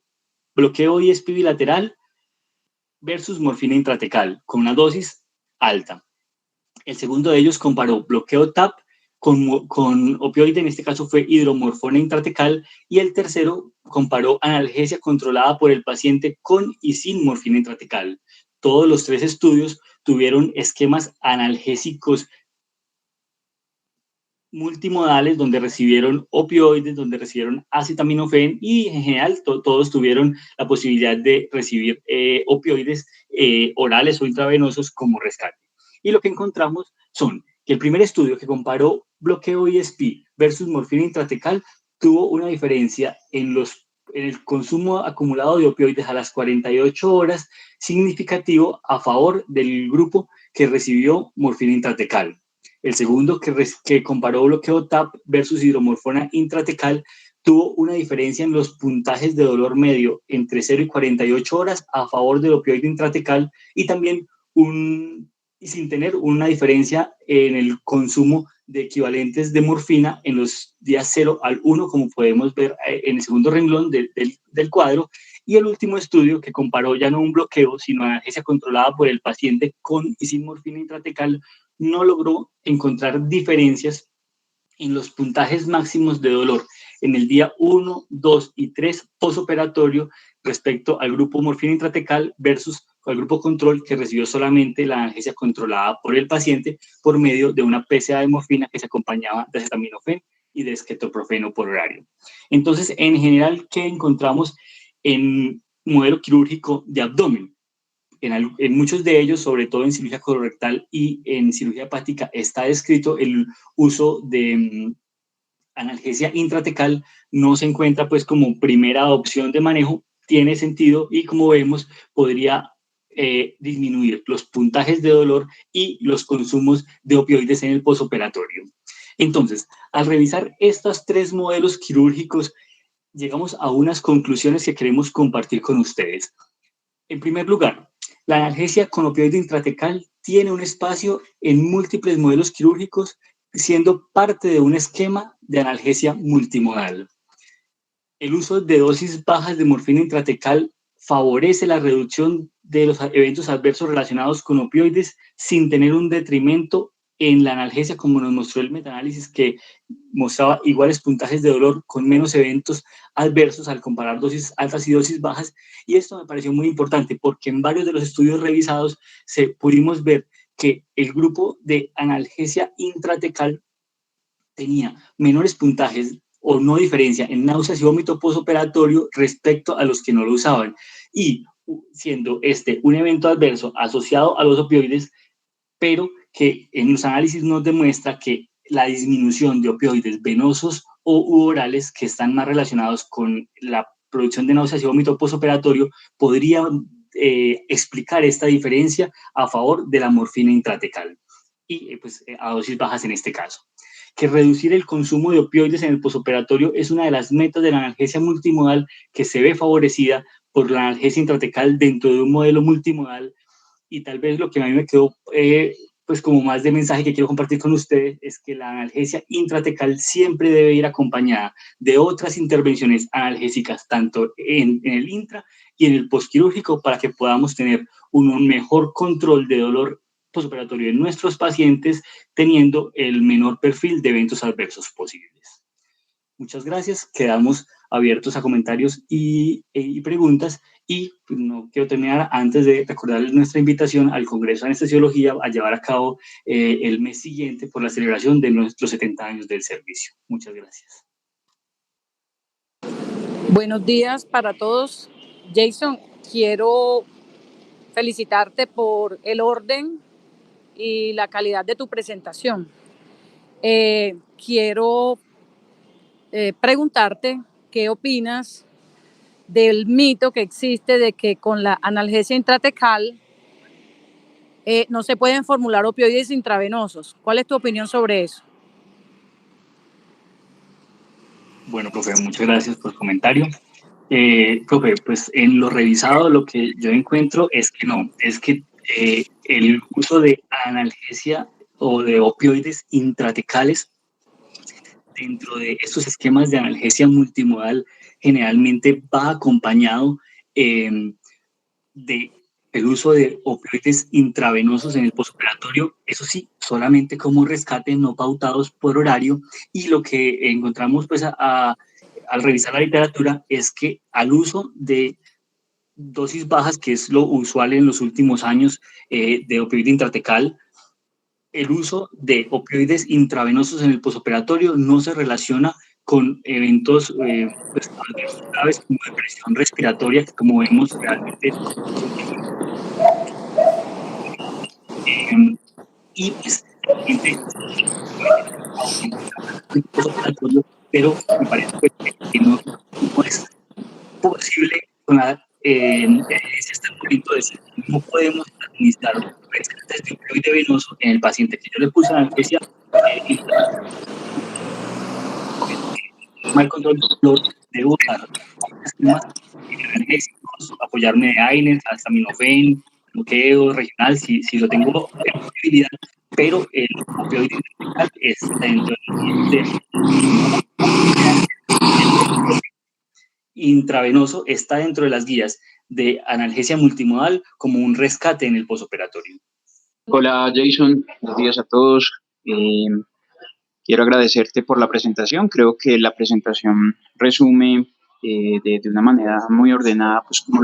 bloqueo ISP bilateral versus morfina intratecal con una dosis alta. El segundo de ellos comparó bloqueo TAP con opioide, en este caso fue hidromorfona intratecal, y el tercero comparó analgesia controlada por el paciente con y sin morfina intratecal. Todos los 3 estudios tuvieron esquemas analgésicos multimodales donde recibieron opioides, donde recibieron acetaminofén y en general todos tuvieron la posibilidad de recibir opioides orales o intravenosos como rescate. Y lo que encontramos son que el primer estudio que comparó bloqueo ISP versus morfina intratecal tuvo una diferencia en el consumo acumulado de opioides a las 48 horas significativo a favor del grupo que recibió morfina intratecal. El segundo, que comparó bloqueo TAP versus hidromorfona intratecal, tuvo una diferencia en los puntajes de dolor medio entre 0 y 48 horas a favor del opioide intratecal y también sin tener una diferencia en el consumo de equivalentes de morfina en los días 0 al 1, como podemos ver en el segundo renglón del cuadro. Y el último estudio que comparó ya no un bloqueo, sino analgesia controlada por el paciente con y sin morfina intratecal, no logró encontrar diferencias en los puntajes máximos de dolor en el día 1, 2 y 3 posoperatorio respecto al grupo morfina intratecal versus al grupo control que recibió solamente la analgesia controlada por el paciente por medio de una PSA de morfina que se acompañaba de acetaminofén y de esquetoprofeno por horario. Entonces, en general, ¿qué encontramos en modelo quirúrgico de abdomen? En muchos de ellos, sobre todo en cirugía colorectal y en cirugía hepática, está descrito el uso de analgesia intratecal. No se encuentra pues como primera opción de manejo, tiene sentido y como vemos podría disminuir los puntajes de dolor y los consumos de opioides en el posoperatorio. Entonces, al revisar estos 3 modelos quirúrgicos, llegamos a unas conclusiones que queremos compartir con ustedes. En primer lugar, la analgesia con opioide intratecal tiene un espacio en múltiples modelos quirúrgicos, siendo parte de un esquema de analgesia multimodal. El uso de dosis bajas de morfina intratecal favorece la reducción de los eventos adversos relacionados con opioides sin tener un detrimento en la analgesia, como nos mostró el metaanálisis que mostraba iguales puntajes de dolor con menos eventos adversos al comparar dosis altas y dosis bajas. Y esto me pareció muy importante porque en varios de los estudios revisados pudimos ver que el grupo de analgesia intratecal tenía menores puntajes o no diferencia en náuseas y vómito postoperatorio respecto a los que no lo usaban. Y siendo este un evento adverso asociado a los opioides, pero que en los análisis nos demuestra que la disminución de opioides venosos o orales que están más relacionados con la producción de náuseas y vómito postoperatorio podría explicar esta diferencia a favor de la morfina intratecal y pues, a dosis bajas en este caso. Que reducir el consumo de opioides en el posoperatorio es una de las metas de la analgesia multimodal que se ve favorecida por la analgesia intratecal dentro de un modelo multimodal. Y tal vez lo que a mí me quedó pues como más de mensaje que quiero compartir con ustedes es que la analgesia intratecal siempre debe ir acompañada de otras intervenciones analgésicas, tanto en el intra y en el postquirúrgico, para que podamos tener un mejor control de dolor postoperatorio en nuestros pacientes, teniendo el menor perfil de eventos adversos posibles. Muchas gracias, quedamos abiertos a comentarios y preguntas. Y pues, no quiero terminar antes de recordarles nuestra invitación al Congreso de Anestesiología a llevar a cabo el mes siguiente por la celebración de nuestros 70 años del servicio. Muchas gracias. Buenos días para todos. Jason, quiero felicitarte por el orden y la calidad de tu presentación. Quiero preguntarte qué opinas del mito que existe de que con la analgesia intratecal no se pueden formular opioides intravenosos. ¿Cuál es tu opinión sobre eso? Bueno, profe, muchas gracias por el comentario. Profe, pues en lo revisado lo que yo encuentro es que no, es que el uso de analgesia o de opioides intratecales dentro de estos esquemas de analgesia multimodal generalmente va acompañado de el uso de opioides intravenosos en el postoperatorio, eso sí, solamente como rescate, no pautados por horario, y lo que encontramos pues al revisar la literatura es que al uso de dosis bajas, que es lo usual en los últimos años de opioide intratecal, el uso de opioides intravenosos en el postoperatorio no se relaciona con eventos pues, graves como depresión respiratoria, que como vemos realmente y pues pero me parece que no es posible con la evidencia hasta el momento decir que no podemos administrar rescates de opioide venoso en el paciente que yo le puse analgesia mal control del dolor, debo usar esquemas analgésicos, apoyarme de AINES, acetaminofén, bloqueo regional, si lo tengo en posibilidad, pero el opioide está dentro de intravenoso, está dentro de las guías de analgesia multimodal como un rescate en el postoperatorio. Hola Jason, buenos días a todos. Quiero agradecerte por la presentación. Creo que la presentación resume de una manera muy ordenada, pues como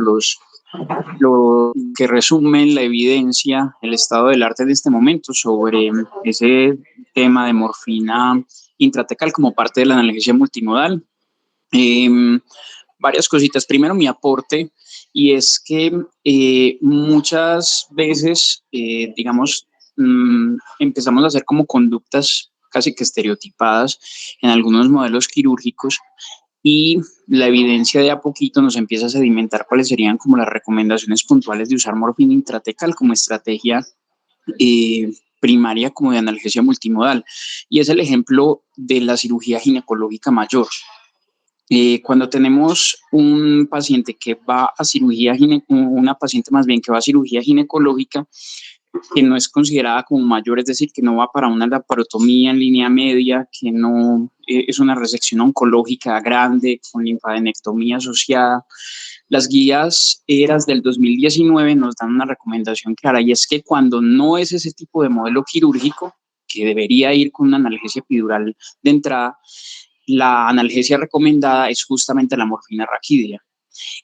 lo que resume la evidencia, el estado del arte en este momento sobre ese tema de morfina intratecal como parte de la analgesia multimodal. Varias cositas. Primero, mi aporte, y es que muchas veces, digamos, empezamos a hacer como conductas casi que estereotipadas en algunos modelos quirúrgicos y la evidencia de a poquito nos empieza a sedimentar cuáles serían como las recomendaciones puntuales de usar morfina intratecal como estrategia primaria como de analgesia multimodal. Y es el ejemplo de la cirugía ginecológica mayor. Cuando tenemos un paciente que va a cirugía, una paciente más bien que va a cirugía ginecológica, que no es considerada como mayor, es decir, que no va para una laparotomía en línea media, que no es una resección oncológica grande con linfadenectomía asociada. Las guías ERAS del 2019 nos dan una recomendación clara, y es que cuando no es ese tipo de modelo quirúrgico, que debería ir con una analgesia epidural de entrada, la analgesia recomendada es justamente la morfina raquídea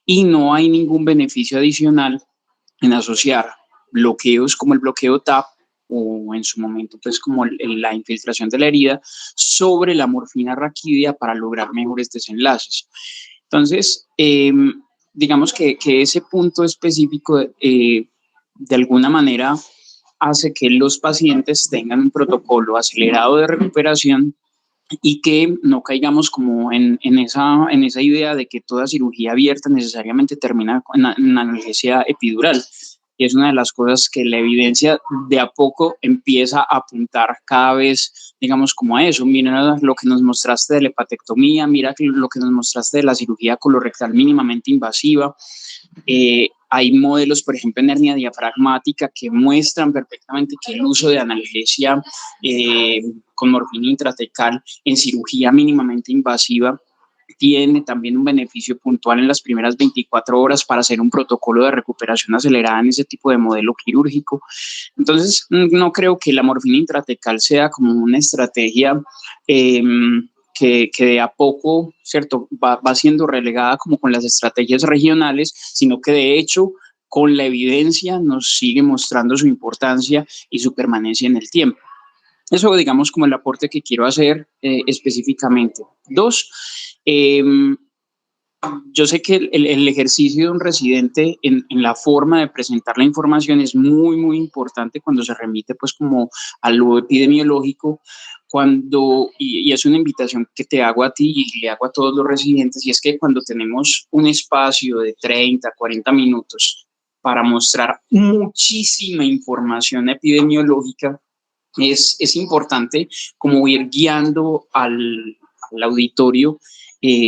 y no hay ningún beneficio adicional en asociar bloqueos como el bloqueo TAP o en su momento pues como la infiltración de la herida sobre la morfina raquídea para lograr mejores desenlaces. Entonces, digamos que ese punto específico de alguna manera hace que los pacientes tengan un protocolo acelerado de recuperación y que no caigamos como en esa idea de que toda cirugía abierta necesariamente termina en analgesia epidural. Y es una de las cosas que la evidencia de a poco empieza a apuntar cada vez, digamos, como a eso. Mira lo que nos mostraste de la hepatectomía, mira lo que nos mostraste de la cirugía colorectal mínimamente invasiva. Hay modelos, por ejemplo, en hernia diafragmática que muestran perfectamente que el uso de analgesia con morfina intratecal en cirugía mínimamente invasiva tiene también un beneficio puntual en las primeras 24 horas para hacer un protocolo de recuperación acelerada en ese tipo de modelo quirúrgico. Entonces, no creo que la morfina intratecal sea como una estrategia que de a poco, ¿cierto?, va siendo relegada como con las estrategias regionales, sino que de hecho con la evidencia nos sigue mostrando su importancia y su permanencia en el tiempo. Eso, digamos, como el aporte que quiero hacer específicamente. Dos, yo sé que el ejercicio de un residente en la forma de presentar la información es muy, muy importante cuando se remite pues como a lo epidemiológico, y es una invitación que te hago a ti y le hago a todos los residentes, y es que cuando tenemos un espacio de 30, 40 minutos para mostrar muchísima información epidemiológica, es importante como ir guiando al auditorio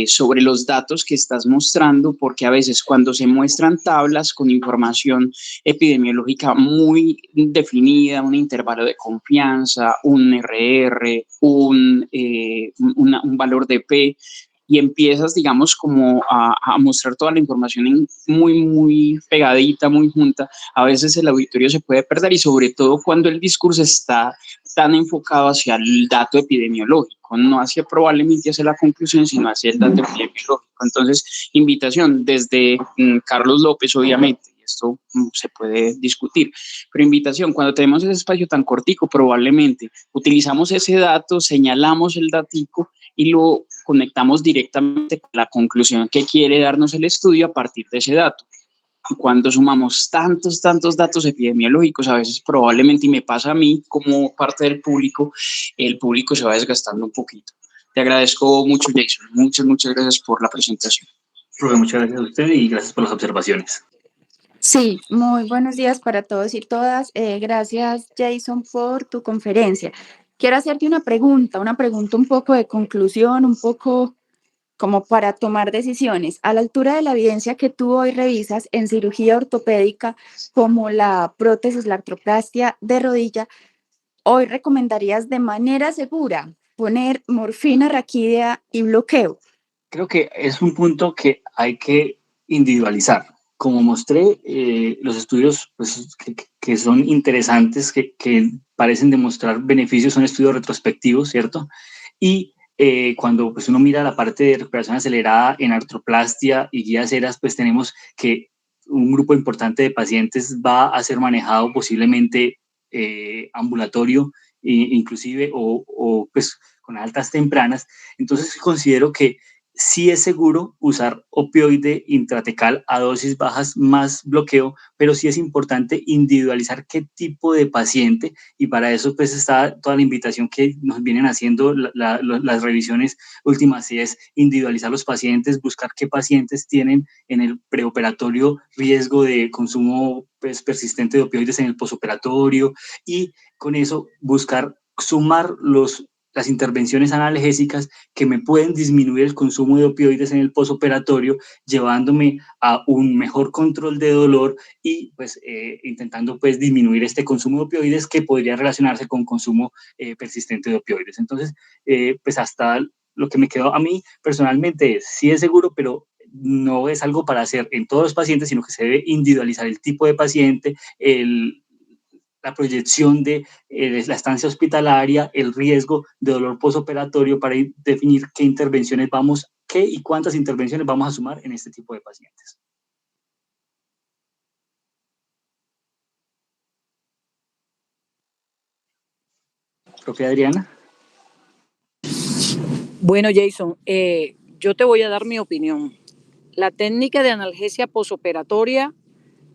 sobre los datos que estás mostrando, porque a veces cuando se muestran tablas con información epidemiológica muy definida, un intervalo de confianza, un RR, un valor de P, y empiezas, digamos, como a mostrar toda la información muy, muy pegadita, muy junta, a veces el auditorio se puede perder, y sobre todo cuando el discurso está tan enfocado hacia el dato epidemiológico, no hacia probablemente hacia la conclusión, sino hacia el dato epidemiológico. Entonces, invitación desde Carlos López, obviamente, y esto se puede discutir, pero invitación, cuando tenemos ese espacio tan cortico, probablemente utilizamos ese dato, señalamos el datico y lo conectamos directamente con la conclusión que quiere darnos el estudio a partir de ese dato. Cuando sumamos tantos datos epidemiológicos, a veces probablemente, y me pasa a mí como parte del público, el público se va desgastando un poquito. Te agradezco mucho, Jason. Muchas gracias por la presentación. Profe, muchas gracias a usted y gracias por las observaciones. Sí, muy buenos días para todos y todas. Gracias, Jason, por tu conferencia. Quiero hacerte una pregunta un poco de conclusión, un poco como para tomar decisiones. A la altura de la evidencia que tú hoy revisas en cirugía ortopédica, como la prótesis, la artroplastia de rodilla, hoy recomendarías de manera segura poner morfina, raquídea y bloqueo. Creo que es un punto que hay que individualizar. Como mostré, los estudios pues, que son interesantes, que parecen demostrar beneficios, son estudios retrospectivos, ¿cierto? Y cuando pues, uno mira la parte de recuperación acelerada en artroplastia y guías ceras, pues tenemos que un grupo importante de pacientes va a ser manejado posiblemente ambulatorio, inclusive, o pues con altas tempranas. Entonces considero que sí es seguro usar opioide intratecal a dosis bajas más bloqueo, pero sí es importante individualizar qué tipo de paciente, y para eso pues está toda la invitación que nos vienen haciendo las revisiones últimas, y es individualizar los pacientes, buscar qué pacientes tienen en el preoperatorio riesgo de consumo pues, persistente de opioides en el posoperatorio, y con eso buscar sumar las intervenciones analgésicas que me pueden disminuir el consumo de opioides en el posoperatorio, llevándome a un mejor control de dolor y pues intentando pues disminuir este consumo de opioides que podría relacionarse con consumo persistente de opioides. Entonces, pues hasta lo que me quedó a mí personalmente es, sí es seguro, pero no es algo para hacer en todos los pacientes, sino que se debe individualizar el tipo de paciente, la proyección de la estancia hospitalaria, el riesgo de dolor posoperatorio, para definir qué intervenciones qué y cuántas intervenciones vamos a sumar en este tipo de pacientes. Profe Adriana. Bueno, Jason, yo te voy a dar mi opinión. La técnica de analgesia posoperatoria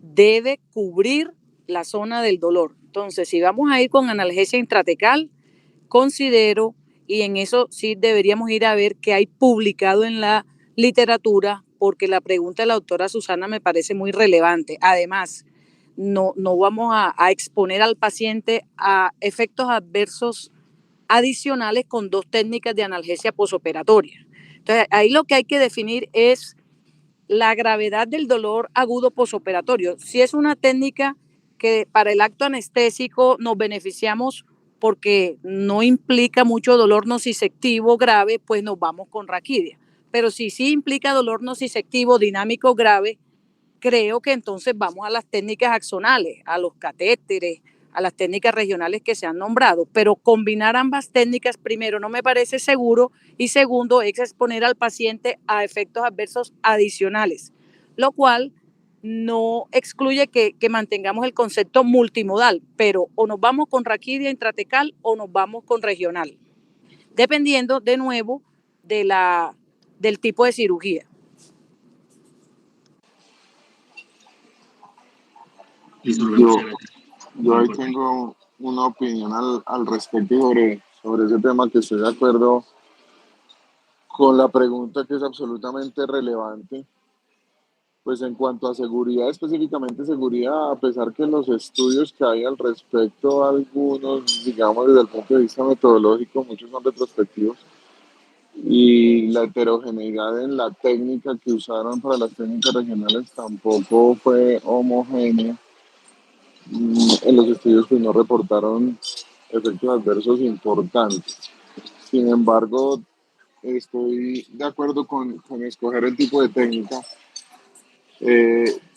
debe cubrir la zona del dolor. Entonces, si vamos a ir con analgesia intratecal, considero, y en eso sí deberíamos ir a ver qué hay publicado en la literatura, porque la pregunta de la doctora Susana me parece muy relevante. Además, no vamos a exponer al paciente a efectos adversos adicionales con dos técnicas de analgesia posoperatoria. Entonces, ahí lo que hay que definir es la gravedad del dolor agudo posoperatorio. Si es una técnica que para el acto anestésico nos beneficiamos porque no implica mucho dolor nociceptivo grave, pues nos vamos con raquidia. Pero si sí implica dolor nociceptivo dinámico grave, creo que entonces vamos a las técnicas axonales, a los catéteres, a las técnicas regionales que se han nombrado, pero combinar ambas técnicas, primero, no me parece seguro, y segundo, es exponer al paciente a efectos adversos adicionales, lo cual no excluye que mantengamos el concepto multimodal, pero o nos vamos con raquidia intratecal o nos vamos con regional, dependiendo de nuevo del tipo de cirugía. Yo ahí tengo una opinión al respecto sobre ese tema, que estoy de acuerdo con la pregunta, que es absolutamente relevante. Pues en cuanto a seguridad, específicamente seguridad, a pesar que los estudios que hay al respecto, algunos, digamos, desde el punto de vista metodológico, muchos son retrospectivos, y la heterogeneidad en la técnica que usaron para las técnicas regionales tampoco fue homogénea. En los estudios pues no reportaron efectos adversos importantes. Sin embargo, estoy de acuerdo con escoger el tipo de técnica,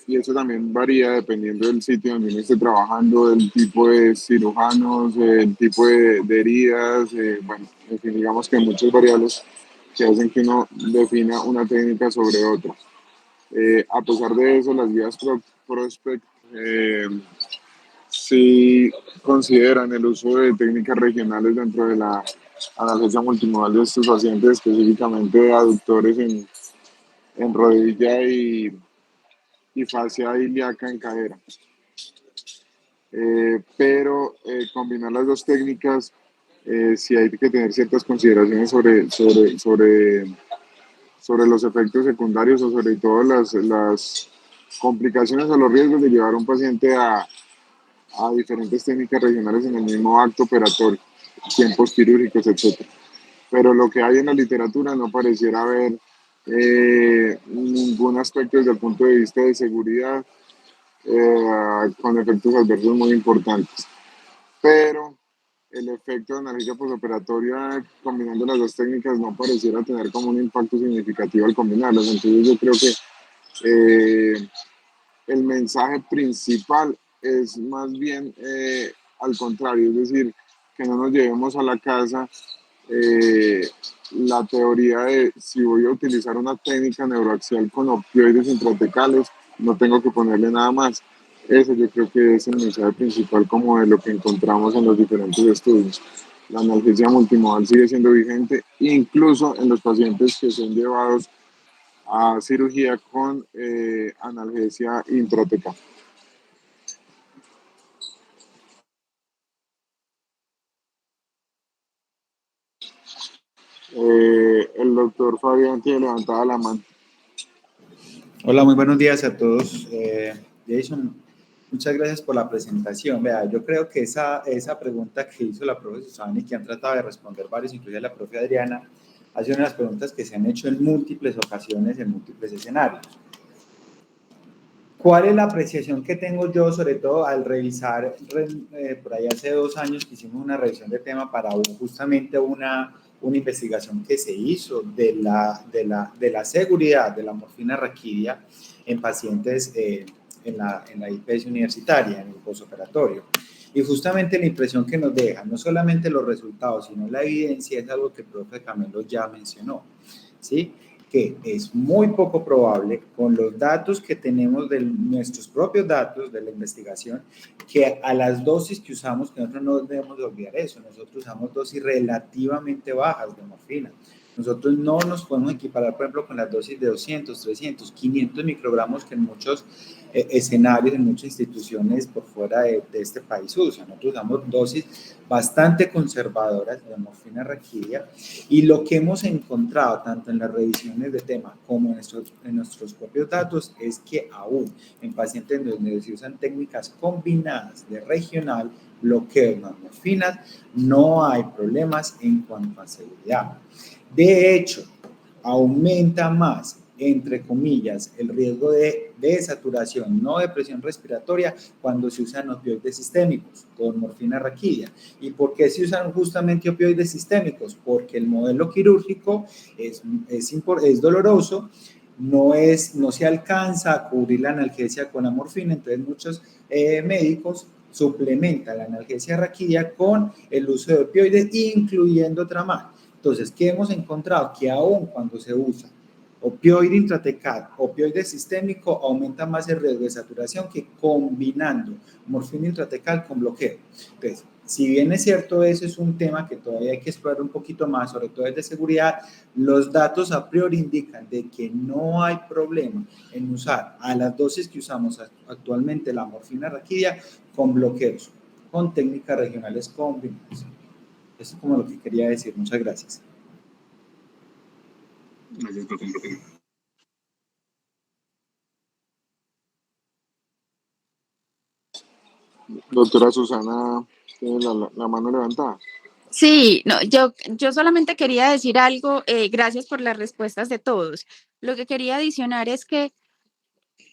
y eso también varía dependiendo del sitio donde uno esté trabajando, del tipo de cirujanos, el tipo de heridas, bueno, en fin, digamos que hay muchas variables que hacen que uno defina una técnica sobre otra. A pesar de eso, las guías Prospect sí consideran el uso de técnicas regionales dentro de la analgesia multimodal de estos pacientes, específicamente aductores en rodilla y fascia ilíaca en cadera. Pero combinar las dos técnicas, sí hay que tener ciertas consideraciones sobre los efectos secundarios o sobre todo las complicaciones o los riesgos de llevar a un paciente a diferentes técnicas regionales en el mismo acto operatorio, tiempos quirúrgicos, etc. Pero lo que hay en la literatura no pareciera haber ningún aspecto desde el punto de vista de seguridad, con efectos adversos muy importantes. Pero el efecto de analgesia postoperatoria combinando las dos técnicas no pareciera tener como un impacto significativo al combinarlas. Entonces yo creo que el mensaje principal es más bien al contrario, es decir, que no nos llevemos a la casa eh, la teoría de si voy a utilizar una técnica neuroaxial con opioides intratecales, no tengo que ponerle nada más. Eso yo creo que es el mensaje principal como de lo que encontramos en los diferentes estudios. La analgesia multimodal sigue siendo vigente, incluso en los pacientes que son llevados a cirugía con analgesia intratecal. El doctor Fabián tiene levantada la mano. Hola, muy buenos días a todos. Jason, muchas gracias por la presentación. Vea, yo creo que esa pregunta que hizo la profe Susana y que han tratado de responder varios, inclusive la profe Adriana, ha sido una de las preguntas que se han hecho en múltiples ocasiones, en múltiples escenarios. ¿Cuál es la apreciación que tengo yo, sobre todo al revisar, por ahí hace 2 años que hicimos una revisión de tema para justamente una investigación que se hizo de la seguridad de la morfina raquídea en pacientes en la IPS universitaria, en el postoperatorio? Y justamente la impresión que nos deja, no solamente los resultados, sino la evidencia, es algo que el profe Camelo ya mencionó, ¿sí? Que es muy poco probable, con los datos que tenemos de nuestros propios datos de la investigación, que a las dosis que usamos, que nosotros no debemos de olvidar eso, nosotros usamos dosis relativamente bajas de morfina. Nosotros no nos podemos equiparar, por ejemplo, con las dosis de 200, 300, 500 microgramos que en muchos escenarios, en muchas instituciones por fuera de este país usan. Nosotros usamos dosis bastante conservadoras de morfina raquídea, y lo que hemos encontrado tanto en las revisiones de tema como en nuestros propios datos es que aún en pacientes donde se usan técnicas combinadas de regional, bloqueo de morfinas, no hay problemas en cuanto a seguridad. De hecho, aumenta más, entre comillas, el riesgo de desaturación, no de presión respiratoria, cuando se usan opioides sistémicos con morfina raquídea. ¿Y por qué se usan justamente opioides sistémicos? Porque el modelo quirúrgico es doloroso, no se alcanza a cubrir la analgesia con la morfina, entonces muchos médicos suplementan la analgesia raquídea con el uso de opioides, incluyendo tramal. Entonces, ¿qué hemos encontrado? Que aún cuando se usa opioide intratecal, opioide sistémico, aumenta más el riesgo de saturación que combinando morfina intratecal con bloqueo. Entonces, si bien es cierto, eso es un tema que todavía hay que explorar un poquito más, sobre todo desde seguridad, los datos a priori indican de que no hay problema en usar a las dosis que usamos actualmente la morfina raquídea con bloqueos, con técnicas regionales combinadas. Eso es como lo que quería decir. Muchas gracias. Gracias, profe. Doctora Susana, tiene la mano levantada. Sí, no, yo solamente quería decir algo, gracias por las respuestas de todos. Lo que quería adicionar es que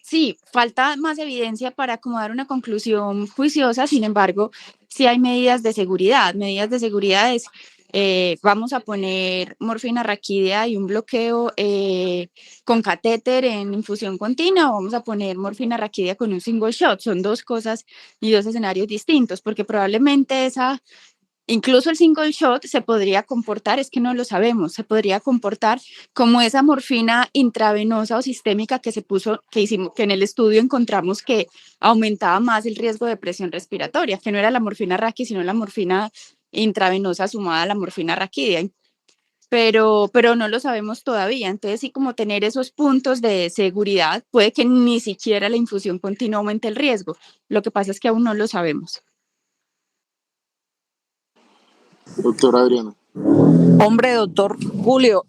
sí, falta más evidencia para como dar una conclusión juiciosa, sin embargo, sí hay medidas de seguridad. Medidas de seguridad es, vamos a poner morfina raquídea y un bloqueo con catéter en infusión continua, o vamos a poner morfina raquídea con un single shot. Son dos cosas y dos escenarios distintos, porque probablemente incluso el single shot se podría comportar, es que no lo sabemos, se podría comportar como esa morfina intravenosa o sistémica que que en el estudio encontramos que aumentaba más el riesgo de presión respiratoria, que no era la morfina raqui, sino la morfina intravenosa sumada a la morfina raquídea. Pero no lo sabemos todavía. Entonces, sí, como tener esos puntos de seguridad, puede que ni siquiera la infusión continua aumente el riesgo. Lo que pasa es que aún no lo sabemos. Doctora Adriana. Hombre, doctor Julio,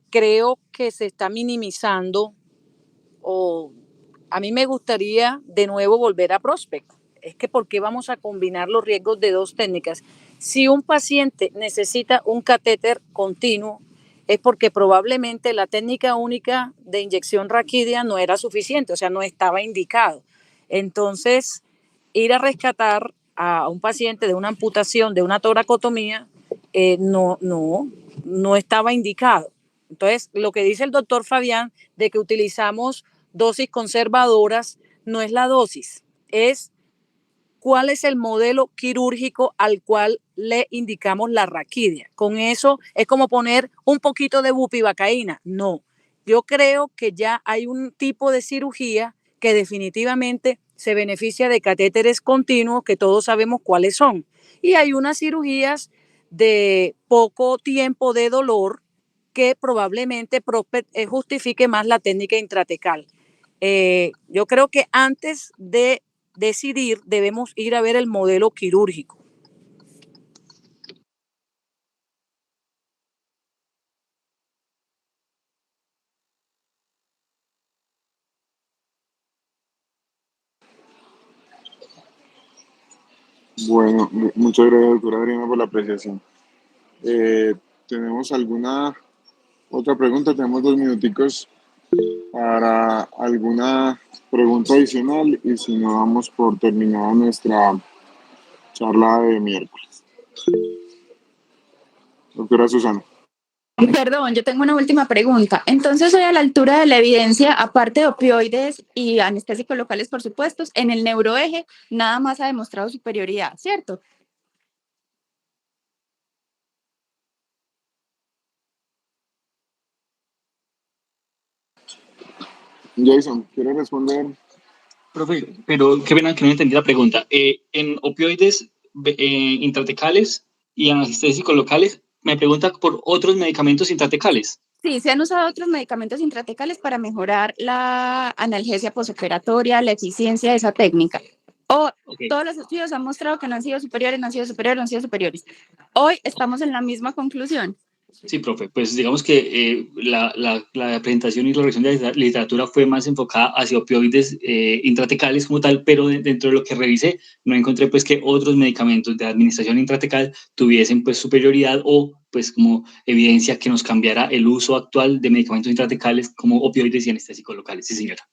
creo que se está minimizando o a mí me gustaría de nuevo volver a Prospect. Es que ¿por qué vamos a combinar los riesgos de dos técnicas? Si un paciente necesita un catéter continuo, es porque probablemente la técnica única de inyección raquídea no era suficiente, o sea, no estaba indicado. Entonces, ir a rescatar a un paciente de una amputación, de una toracotomía, no estaba indicado. Entonces, lo que dice el doctor Fabián de que utilizamos dosis conservadoras no es la dosis, es cuál es el modelo quirúrgico al cual le indicamos la raquídea. Con eso es como poner un poquito de bupivacaína. No, yo creo que ya hay un tipo de cirugía que definitivamente se beneficia de catéteres continuos, que todos sabemos cuáles son. Y hay unas cirugías de poco tiempo de dolor que probablemente justifique más la técnica intratecal. Yo creo que antes de decidir debemos ir a ver el modelo quirúrgico. Bueno, muchas gracias, doctora Adriana, por la apreciación. ¿Tenemos alguna otra pregunta? Tenemos 2 minuticos para alguna pregunta adicional y si no, damos por terminada nuestra charla de miércoles. Doctora Susana. Perdón, yo tengo una última pregunta. Entonces, hoy a la altura de la evidencia, aparte de opioides y anestésicos locales, por supuesto, en el neuroeje, nada más ha demostrado superioridad, ¿cierto? Jason, ¿quiere responder? Profe, pero qué pena que no entendí la pregunta. En opioides intratecales y anestésicos locales, me pregunta por otros medicamentos intratecales. Sí, se han usado otros medicamentos intratecales para mejorar la analgesia posoperatoria, la eficiencia de esa técnica. Todos los estudios han mostrado que no han sido superiores, no han sido superiores, no han sido superiores. Hoy estamos en la misma conclusión. Sí, profe, pues digamos que la presentación y la revisión de la literatura fue más enfocada hacia opioides intratecales como tal, pero dentro de lo que revisé no encontré pues que otros medicamentos de administración intratecal tuviesen pues superioridad o pues como evidencia que nos cambiara el uso actual de medicamentos intratecales como opioides y anestésicos locales. Sí, señora.